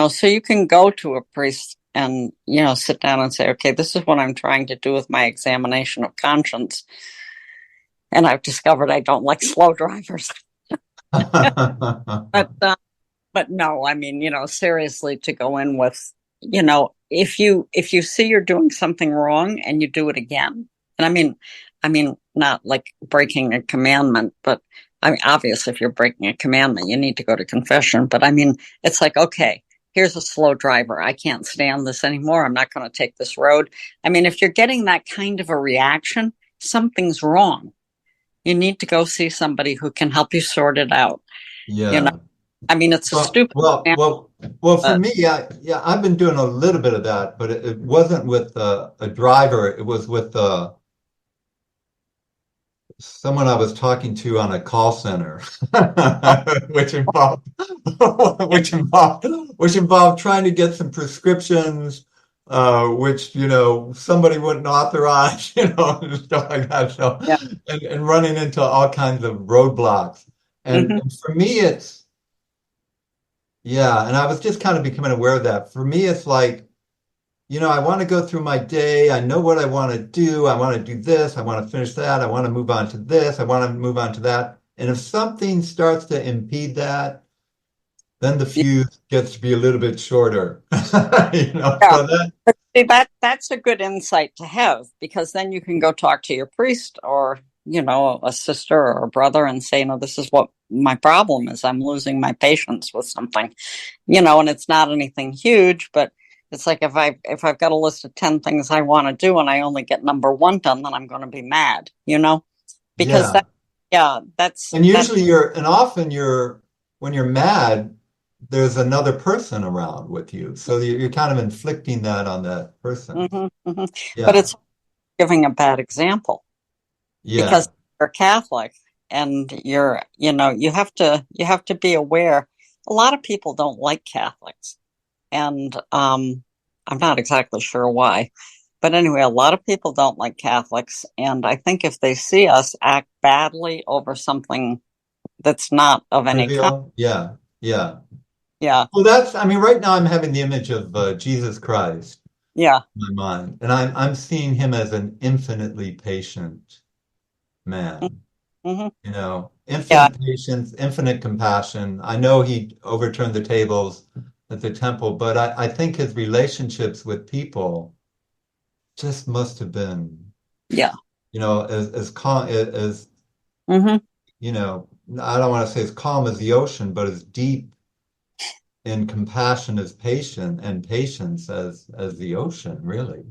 So you can go to a priest and, sit down and say, okay, this is what I'm trying to do with my examination of conscience. And I've discovered I don't like slow drivers. But, but no, I mean, seriously, to go in with, if you see you're doing something wrong and you do it again, and I mean, not like breaking a commandment, but I mean, obviously, if you're breaking a commandment, you need to go to confession. But I mean, it's like, okay, here's a slow driver. I can't stand this anymore. I'm not going to take this road. I mean, if you're getting that kind of a reaction, something's wrong. You need to go see somebody who can help you sort it out. You know, Yeah. I mean, it's a Well, stupid well, example, well, well, for but me, yeah, I've been doing a little bit of that, but it wasn't with a driver. It was with someone I was talking to on a call center, which involved, yeah, which involved trying to get some prescriptions, which, somebody wouldn't authorize, and stuff like that. So, yeah. and running into all kinds of roadblocks. And, Hmm. and for me, yeah, and I was just kind of becoming aware of that. For me, it's like, I want to go through my day. I know what I want to do. I want to do this. I want to finish that. I want to move on to this. I want to move on to that. And if something starts to impede that, then the fuse gets to be a little bit shorter. Yeah. So that, But see, that's a good insight to have, because then you can go talk to your priest or, a sister or a brother and say, this is what my problem is. I'm losing my patience with something, and it's not anything huge, but it's like if I've got a list of 10 things I want to do and I only get number one done, then I'm going to be mad, because yeah. that's And usually often when you're mad, there's another person around with you. So you're kind of inflicting that on that person. but Yeah. it's giving a bad example, Yeah. because you're Catholic and you have to be aware. A lot of people don't like Catholics, and I'm not exactly sure why. But anyway, a lot of people don't like Catholics, and I think if they see us act badly over something that's not of any kind, Trivial. Yeah. Yeah. yeah, Well, right now I'm having the image of Jesus Christ yeah, in my mind, and I'm seeing him as an infinitely patient man. hmm yeah, Infinite patience, infinite compassion. I know he overturned the tables at the temple, but I think his relationships with people just must have been, yeah, as calm as, hmm I don't want to say as calm as the ocean, but as deep in compassion as patient and patience as the ocean, really.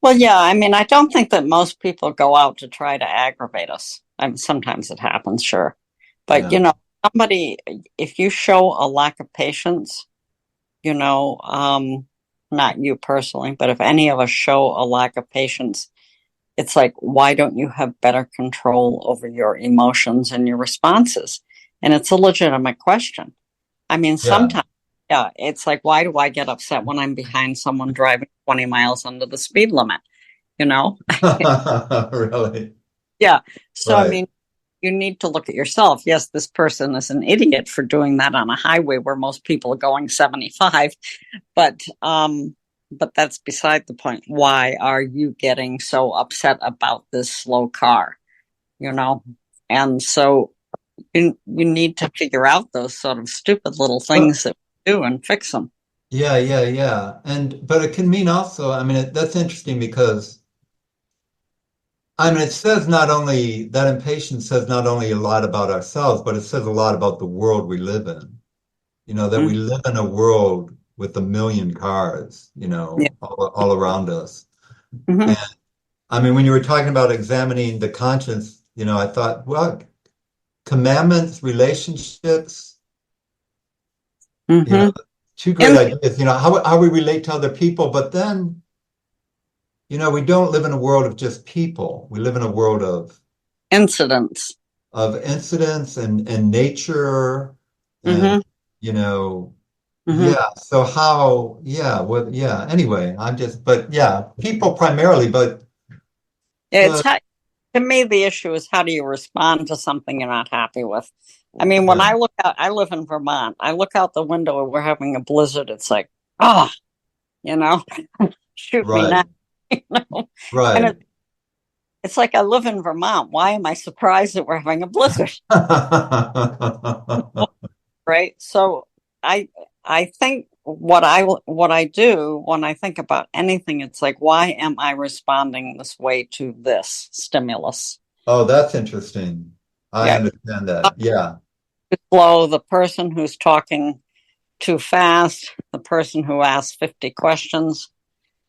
Well, yeah. I mean, I don't think that most people go out to try to aggravate us. I mean, sometimes it happens, sure, but Yeah. somebody, if you show a lack of patience, you know, um, not you personally, but if any of us show a lack of patience, it's like, why don't you have better control over your emotions and your responses? And it's a legitimate question. I mean, Yeah. sometimes, yeah, it's like, why do I get upset when I'm behind someone driving 20 miles under the speed limit? You know? Really. Yeah. So, I Right. mean, you need to look at yourself. Yes, this person is an idiot for doing that on a highway where most people are going 75, but that's beside the point. Why are you getting so upset about this slow car? You know? And so you need to figure out those sort of stupid little Well, things that we do and fix them. yeah, yeah, yeah. But it can mean also, that's interesting because it says not only that impatience says not only a lot about ourselves, but it says a lot about the world we live in. That we Mm, live in a world with a million cars, yeah. all around us. Hmm. And when you were talking about examining the conscience, I thought, well, commandments, relationships, you know, Hmm. two great And ideas, how we relate to other people, but then, we don't live in a world of just people. We live in a world incidents. of incidents and nature and Hmm. you know Hmm. yeah, so how, yeah, well, yeah, anyway, but yeah, people primarily, It's but how, to me, the issue is how do you respond to something you're not happy with? I mean, when yeah, I look out, I live in Vermont. I look out the window and we're having a blizzard. It's like, ah, you know, shoot me right, now. You know? And right. it's like I live in Vermont. Why am I surprised that we're having a blizzard? Right. So I I think what I do when I think about anything, it's like, why am I responding this way to this stimulus? Oh, that's interesting. I Yeah. understand that. Yeah, Slow, the person who's talking too fast, the person who asks 50 questions,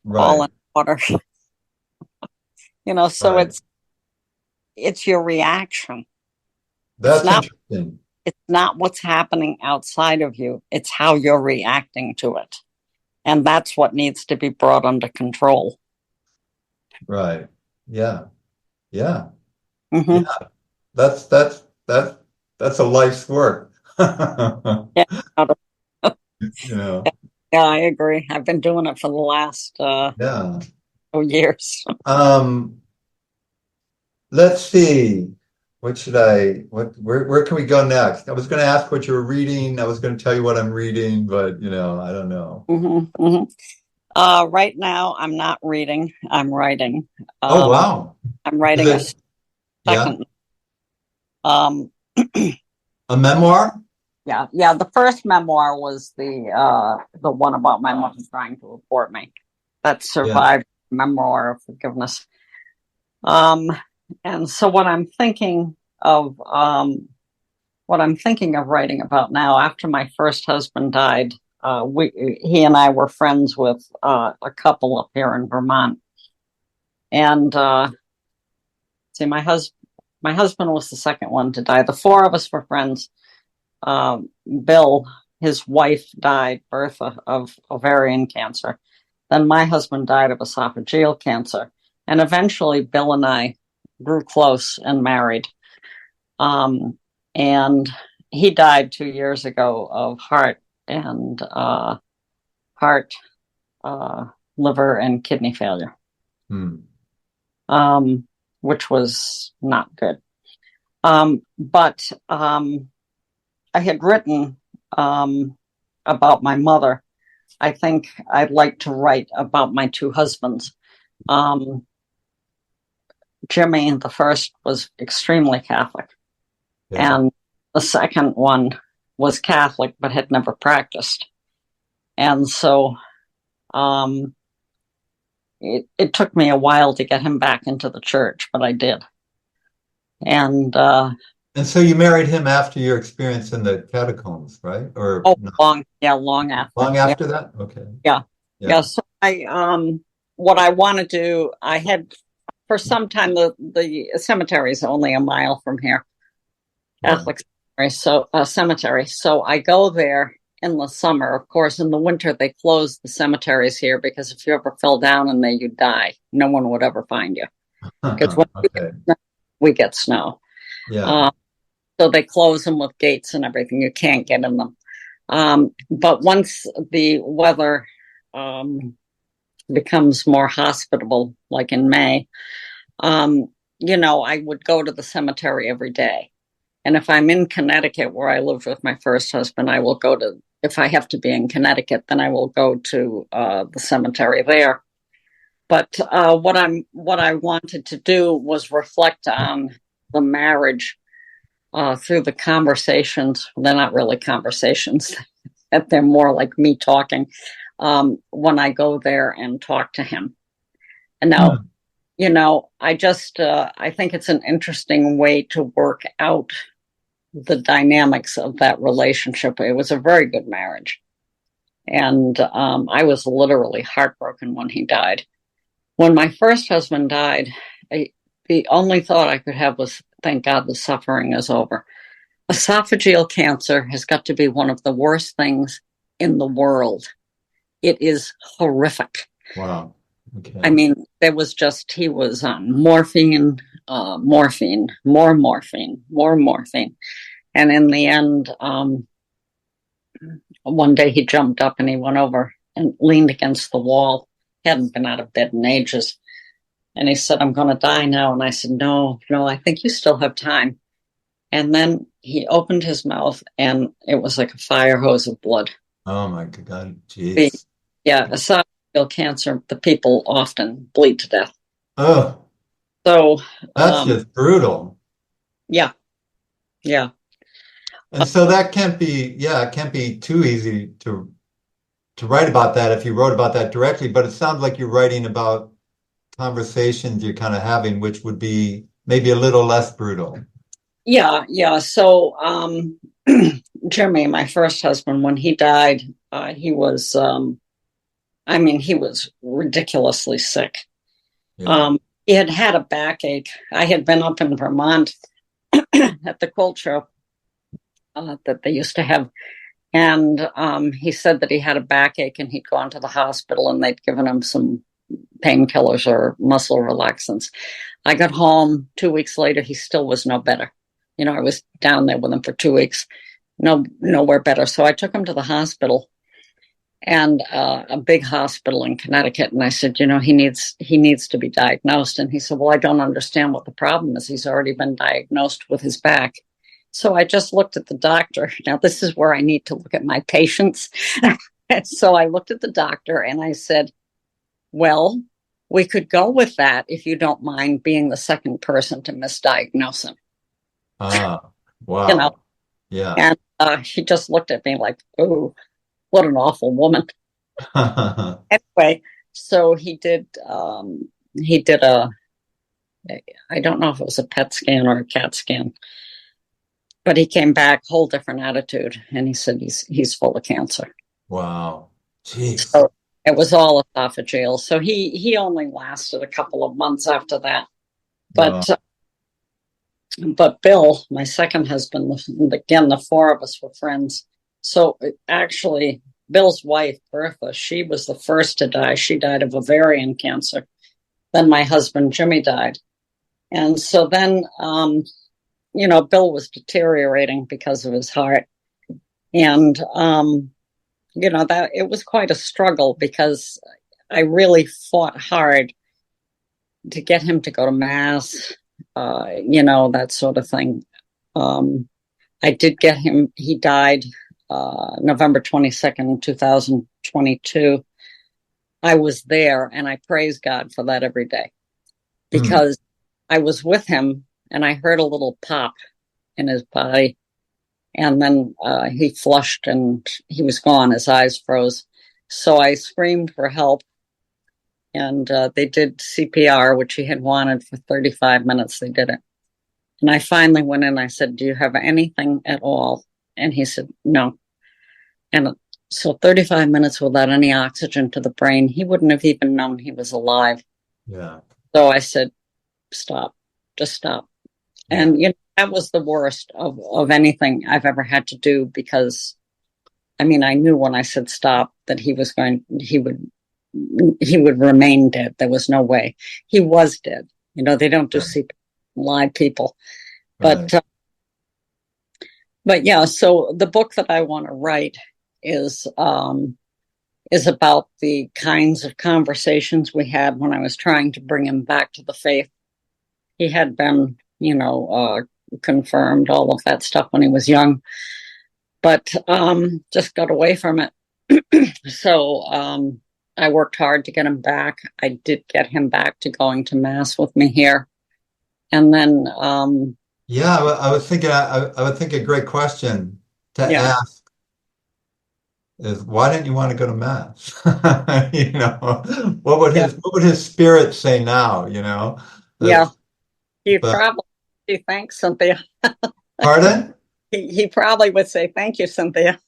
all right, in order. So right. it's your reaction. It's That's not interesting. it's not what's happening outside of you. It's how you're reacting to it. And that's what needs to be brought under control. Right. Yeah, yeah, yeah. Hmm. That's a life's work. Yeah. You know, Yeah, I agree. I've been doing it for the last yeah. 2 years. Um, let's see. Where can we go next? I was going to ask what you were reading. I was going to tell you what I'm reading, but I don't know. Hmm. Hmm. Right now, I'm not reading. I'm writing. Oh, Um, wow. I'm Is writing a it, yeah, second. Um, a memoir? Yeah. The first memoir was the one about my mother trying to abort me. That survived memoir of forgiveness. And so what I'm thinking of writing about now, after my first husband died, he and I were friends with a couple up here in Vermont. And see, my husband was the second one to die. The four of us were friends. Bill, his wife died, Bertha, of ovarian cancer. Then my husband died of esophageal cancer. And eventually Bill and I grew close and married. And he died 2 years ago of heart, liver, and kidney failure, which was not good. But I had written about my mother. I think I'd like to write about my two husbands. Jimmy, the first, was extremely Catholic. Yeah. And the second one was Catholic, but had never practiced. And so it took me a while to get him back into the church, but I did. And so you married him after your experience in the catacombs, right? Or long after. Long after that? Okay. Yeah. So what I want to do, I had for some time, the cemetery is only a mile from here. Catholic cemetery. So I go there in the summer. Of course, in the winter, they close the cemeteries here because if you ever fell down in there, you'd die. No one would ever find you. Because when we get snow. Yeah. So they close them with gates and everything. You can't get in them. But once the weather becomes more hospitable, like in May, I would go to the cemetery every day. And if I'm in Connecticut, where I lived with my first husband, I will go to, if I have to be in Connecticut, then I will go to the cemetery there. But what I wanted to do was reflect on the marriage through the conversations. They're not really conversations. They're more like me talking when I go there and talk to him. And now, I think it's an interesting way to work out the dynamics of that relationship. It was a very good marriage. And I was literally heartbroken when he died. When my first husband died, the only thought I could have was, thank God the suffering is over. Esophageal cancer has got to be one of the worst things in the world. It is horrific. Wow. Okay. I mean, he was on morphine, more morphine. And in the end, one day he jumped up and he went over and leaned against the wall. He hadn't been out of bed in ages. And he said, I'm going to die now. And I said, no, I think you still have time. And then he opened his mouth and it was like a fire hose of blood. Oh my God. Jeez. Esophageal cancer, the people often bleed to death. Oh. So that's just brutal. Yeah. And so that can't be too easy to write about that if you wrote about that directly, but it sounds like you're writing about conversations you're kind of having, which would be maybe a little less brutal. Yeah. So Jimmy, my first husband, when he died, he was he was ridiculously sick. Yeah. He had a backache. I had been up in Vermont at the quilt show that they used to have. And he said that he had a backache and he'd gone to the hospital and they'd given him some painkillers or muscle relaxants. I got home 2 weeks later. He still was no better. I was down there with him for 2 weeks. Nowhere better. So I took him to the hospital, and a big hospital in Connecticut. And I said, he needs to be diagnosed. And he said, well, I don't understand what the problem is. He's already been diagnosed with his back. So I just looked at the doctor. Now, this is where I need to look at my patients. So I looked at the doctor and I said, well, we could go with that if you don't mind being the second person to misdiagnose him. Ah, wow. Yeah. he just looked at me like, oh, what an awful woman. Anyway, so he did a, I don't know if it was a PET scan or a CAT scan, but he came back, whole different attitude. And he said he's full of cancer. Wow. Jeez. So it was all esophageal. So he only lasted a couple of months after that. But Wow. But Bill, my second husband, again, the four of us were friends. So actually, Bill's wife, Bertha, she was the first to die. She died of ovarian cancer. Then my husband, Jimmy, died. And so then, Bill was deteriorating because of his heart. And, that it was quite a struggle because I really fought hard to get him to go to Mass, that sort of thing. I did get him, he died November 22nd, 2022. I was there and I praise God for that every day because I was with him and I heard a little pop in his body. And then he flushed and he was gone. His eyes froze. So I screamed for help. And they did CPR, which he had wanted for 35 minutes. They did it. And I finally went in. I said, do you have anything at all? And he said, no. And so 35 minutes without any oxygen to the brain, he wouldn't have even known he was alive. Yeah. So I said, stop, just stop. Yeah. And, that was the worst of anything I've ever had to do because, I knew when I said stop that he would remain dead. There was no way. He was dead. They don't do CPR live people. But, right. But yeah, so the book that I want to write is about the kinds of conversations we had when I was trying to bring him back to the faith. He had been, confirmed, all of that stuff when he was young, but just got away from it. So I worked hard to get him back. I did get him back to going to Mass with me here. And then I was thinking I would think a great question to ask is why didn't you want to go to Mass? What would his spirit say now, He'd probably say thanks, Cynthia. Pardon? He probably would say thank you, Cynthia,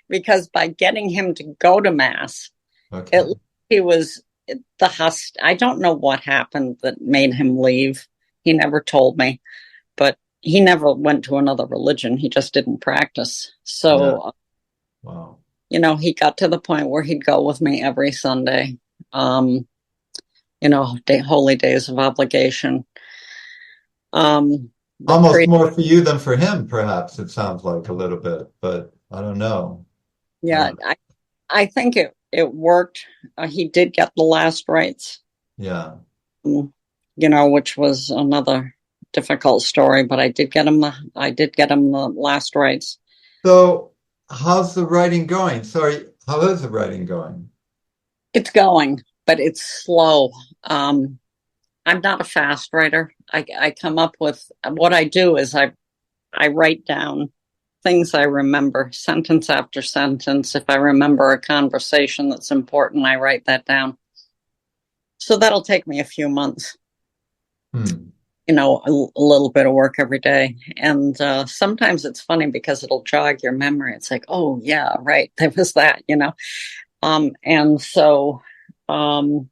because by getting him to go to Mass, he was I don't know what happened that made him leave. He never told me, but he never went to another religion. He just didn't practice. So, wow. He got to the point where he'd go with me every Sunday, holy days of obligation. Almost more for you than for him, perhaps, it sounds like a little bit, but I don't know. Yeah, I think it worked. He did get the last rites. Yeah. Which was another difficult story, but I did get him the last rites. So how's the writing going? Sorry, how is the writing going? It's going, but it's slow. I'm not a fast writer. I come up with what I do is I write down things I remember, sentence after sentence. If I remember a conversation that's important, I write that down. So that'll take me a few months. A little bit of work every day. And sometimes it's funny because it'll jog your memory. It's like, oh, yeah, right. There was that, And so, I'm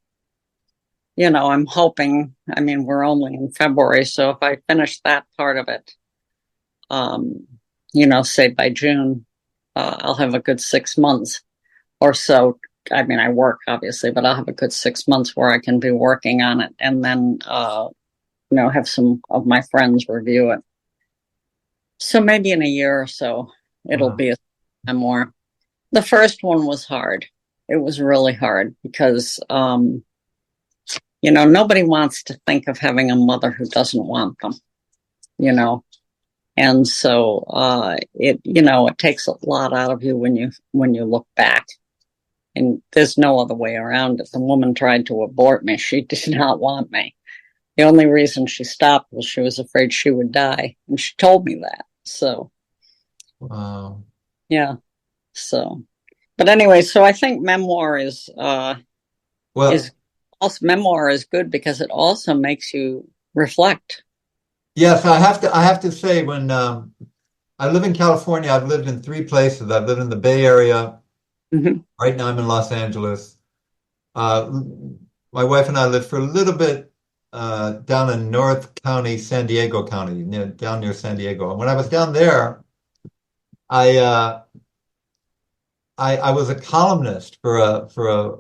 hoping, we're only in February. So if I finish that part of it, say by June, I'll have a good 6 months or so. I work obviously, but I'll have a good 6 months where I can be working on it and then, have some of my friends review it. So maybe in a year or so, it'll be a memoir. The first one was hard. It was really hard because, nobody wants to think of having a mother who doesn't want them, And so, it takes a lot out of you when you look back. And there's no other way around it. The woman tried to abort me. She did not want me. The only reason she stopped was she was afraid she would die. And she told me that. So, Wow. Yeah. So, but anyway, so I think memoir is Well, also memoir is good because it also makes you reflect. yes, I have to say when I live in California, I've lived in three places. I've lived in the Bay Area. Hmm. Right now I'm in Los Angeles. Uh, my wife and I lived for a little bit down in North County, San Diego County, down near San Diego. And when I was down there, I I was a columnist for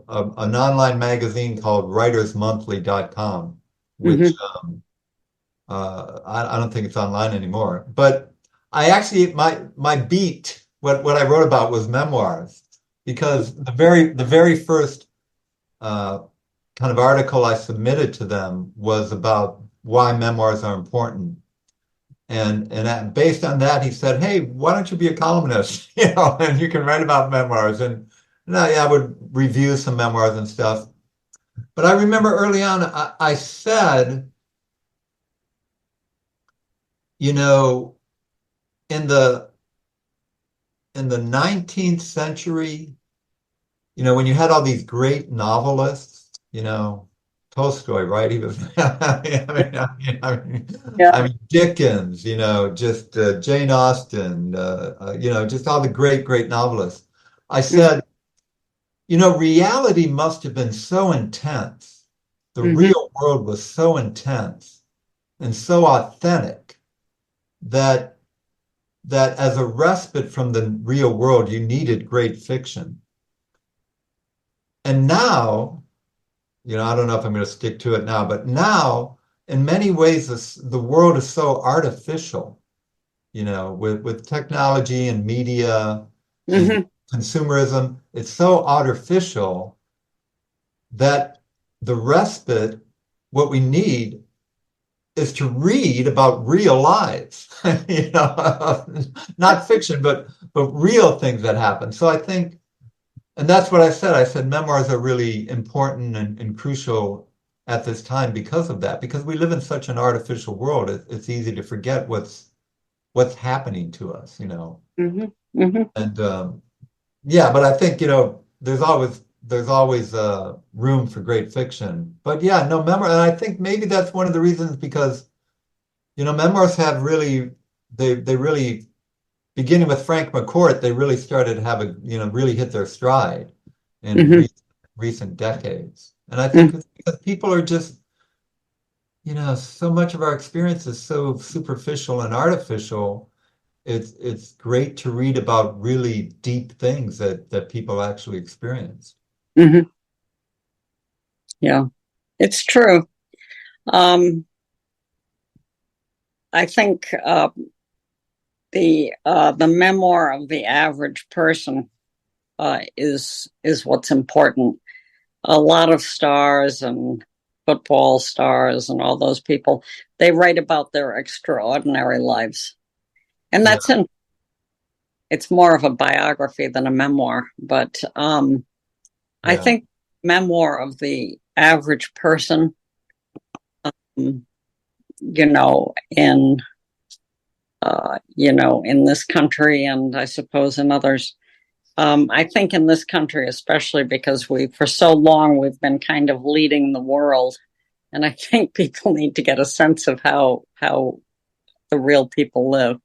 an online magazine called WritersMonthly.com, which Hmm. I don't think it's online anymore. But I actually my beat what I wrote about was memoirs because the very first uh, kind of article I submitted to them was about why memoirs are important. Based on that, he said, "Hey, why don't you be a columnist? You know, and you can write about memoirs." And I would review some memoirs and stuff. But I remember early on, I said, you know, in the 19th century, when you had all these great novelists, Tolstoy, right? He was, Yeah. I mean, Dickens, just Jane Austen, just all the great, great novelists. I said, reality must have been so intense. The Hmm. real world was so intense and so authentic that as a respite from the real world, you needed great fiction. And now, I don't know if I'm going to stick to it now, but now, in many ways, the world is so artificial, with technology and media and Hmm. consumerism. It's so artificial that the respite, what we need is to read about real lives, not fiction, but real things that happen. So I think, and that's what I said. I said memoirs are really important and crucial at this time because of that. Because we live in such an artificial world, it's easy to forget what's happening to us. Hmm. Hmm. And yeah, but I think there's always room for great fiction. But yeah, no memoir, and I think maybe that's one of the reasons because memoirs have really they really beginning with Frank McCourt, they really started to have really hit their stride in Hmm. recent decades. And I think it's because people are just, so much of our experience is so superficial and artificial. It's great to read about really deep things that people actually experience. Hmm. Yeah, it's true. Um, I think the memoir of the average person is what's important. A lot of stars and football stars and all those people, they write about their extraordinary lives, and Yeah, it's more of a biography than a memoir. But I yeah, think memoir of the average person, um, you know, in in this country, and I suppose in others. I think in this country, especially because for so long, we've been kind of leading the world. And I think people need to get a sense of how the real people live.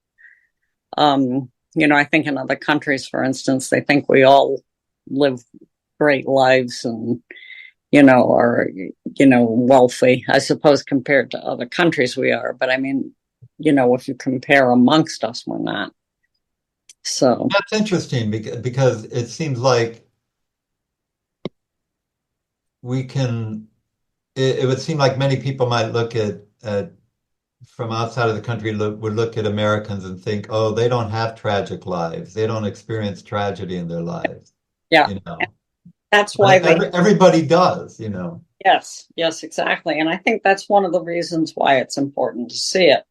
I think in other countries, for instance, they think we all live great lives and, are, wealthy. I suppose compared to other countries we are. But I mean, if you compare amongst us, we're not. So, that's interesting because it seems like we can. It would seem like many people might look at from outside of the country would look at Americans and think, oh, they don't have tragic lives. They don't experience tragedy in their lives, yeah, you know. that's why But they everybody does. Yes, yes, exactly. And I think that's one of the reasons why it's important to see it.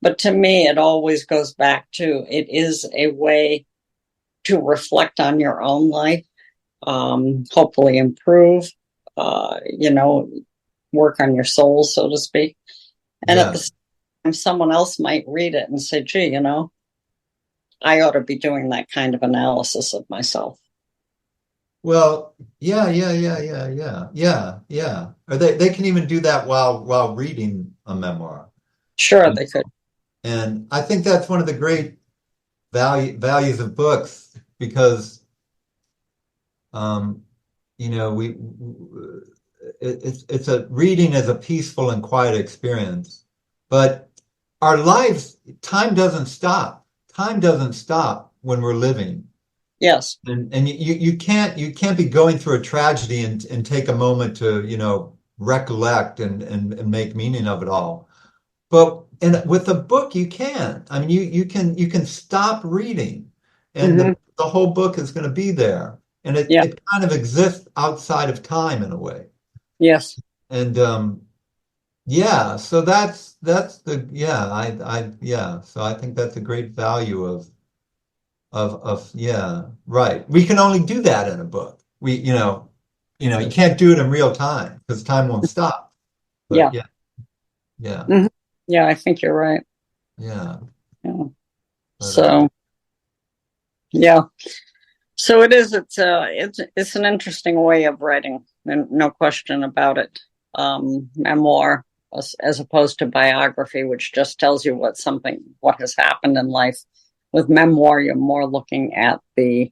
But to me, it always goes back to it is a way to reflect on your own life, hopefully improve, work on your soul, so to speak. And at the Yeah, same time, someone else might read it and say, gee, I ought to be doing that kind of analysis of myself. Well, yeah. Or they can even do that while reading a memoir. Sure, they could. And I think that's one of the great values of books, because it's a reading is a peaceful and quiet experience, but our lives, time doesn't stop. Time doesn't stop when we're living. Yes. And you can't be going through a tragedy and take a moment to, recollect and make meaning of it all. But with a book, you can. I mean, you can stop reading, and the whole book is going to be there, and it kind of exists outside of time in a way. Yes. And so that's the So I think that's a great value of right. We can only do that in a book. You can't do it in real time because time won't stop. But yeah. Mm-hmm. Yeah, I think you're right. Yeah. But, so it is. It's an interesting way of writing, and no question about it. Memoir, as opposed to biography, which just tells you what has happened in life. With memoir, you're more looking at the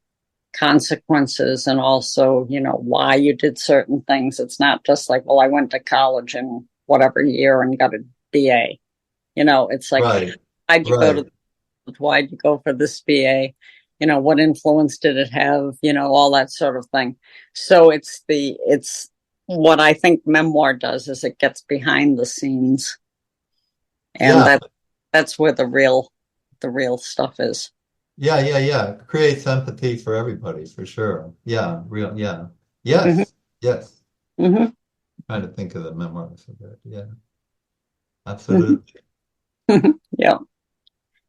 consequences and also, why you did certain things. It's not just like, well, I went to college in whatever year and got a BA. It's like, right. Why'd you go for this BA? What influence did it have? All that sort of thing. So it's what I think memoir does is it gets behind the scenes, and that's where the real stuff is. Yeah. Creates empathy for everybody, for sure. Yeah, real. Yeah. Yes. Yes. Mm-hmm. Trying to think of the memoirs of it. Yeah. Absolutely. Yeah.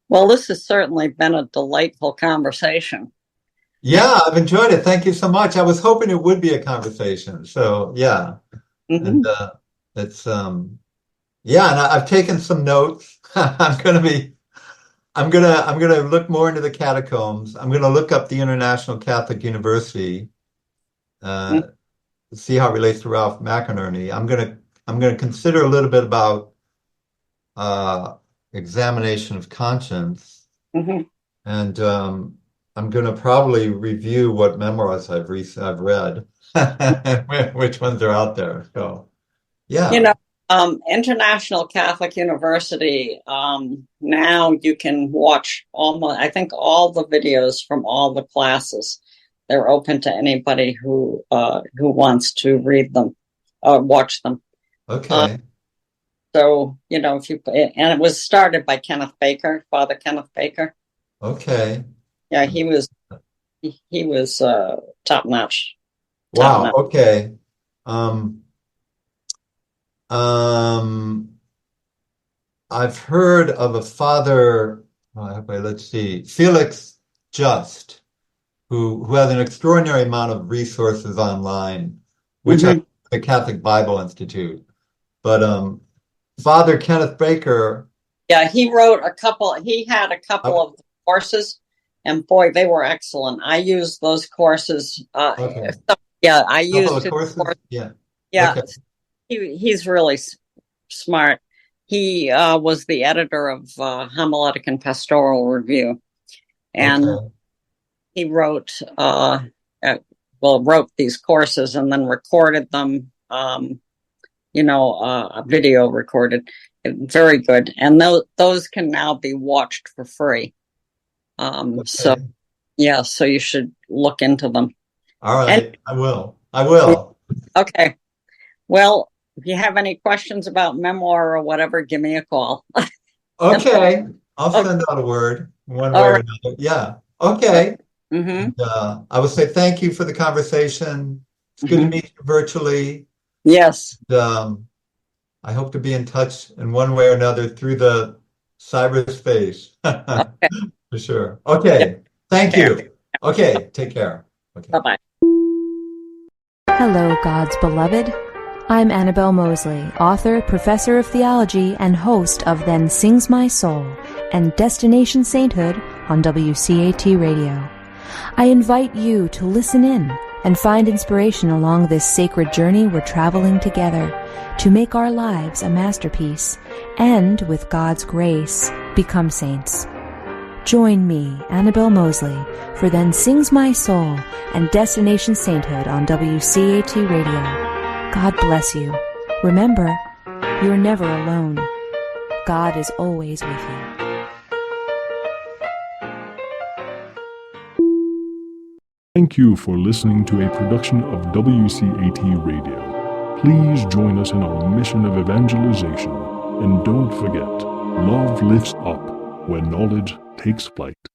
Well, this has certainly been a delightful conversation. Yeah, I've enjoyed it. Thank you so much. I was hoping it would be a conversation. So yeah. And it's and I've taken some notes. I'm gonna look more into the catacombs. I'm gonna look up the International Catholic University, see how it relates to Ralph McInerney. I'm gonna consider a little bit about examination of conscience, and I'm gonna probably review what memoirs I've read, which ones are out there. So yeah. International Catholic University, now you can watch I think all the videos from all the classes. They're open to anybody who wants to read them, watch them. Okay. So, and it was started by Father Kenneth Baker. Okay. Yeah, he was top notch. Wow. Okay. I've heard of a father, let's see, Felix Just, who has an extraordinary amount of resources online, which are the Catholic Bible Institute. But Father Kenneth Baker. Yeah, he had a couple of courses, and boy, they were excellent. I used those courses. Okay. Yeah, I used his courses. Yeah. Okay. He's really smart. He was the editor of Homiletic and Pastoral Review, and he wrote these courses and then recorded them. A video recorded. Very good, and those can now be watched for free. So you should look into them. All right, I will. Okay. Well, if you have any questions about memoir or whatever, give me a call. Okay. I'll send out a word one way or another. Yeah. Okay. And, I will say thank you for the conversation. It's good to meet you virtually. Yes. And, I hope to be in touch in one way or another through the cyberspace. For sure. Okay. Thank you. Okay. Take care. Okay. Bye-bye. Hello, God's beloved. I'm Annabelle Mosley, author, professor of theology, and host of Then Sings My Soul and Destination Sainthood on WCAT Radio. I invite you to listen in and find inspiration along this sacred journey we're traveling together to make our lives a masterpiece and, with God's grace, become saints. Join me, Annabelle Mosley, for Then Sings My Soul and Destination Sainthood on WCAT Radio. God bless you. Remember, you're never alone. God is always with you. Thank you for listening to a production of WCAT Radio. Please join us in our mission of evangelization. And don't forget, love lifts up when knowledge takes flight.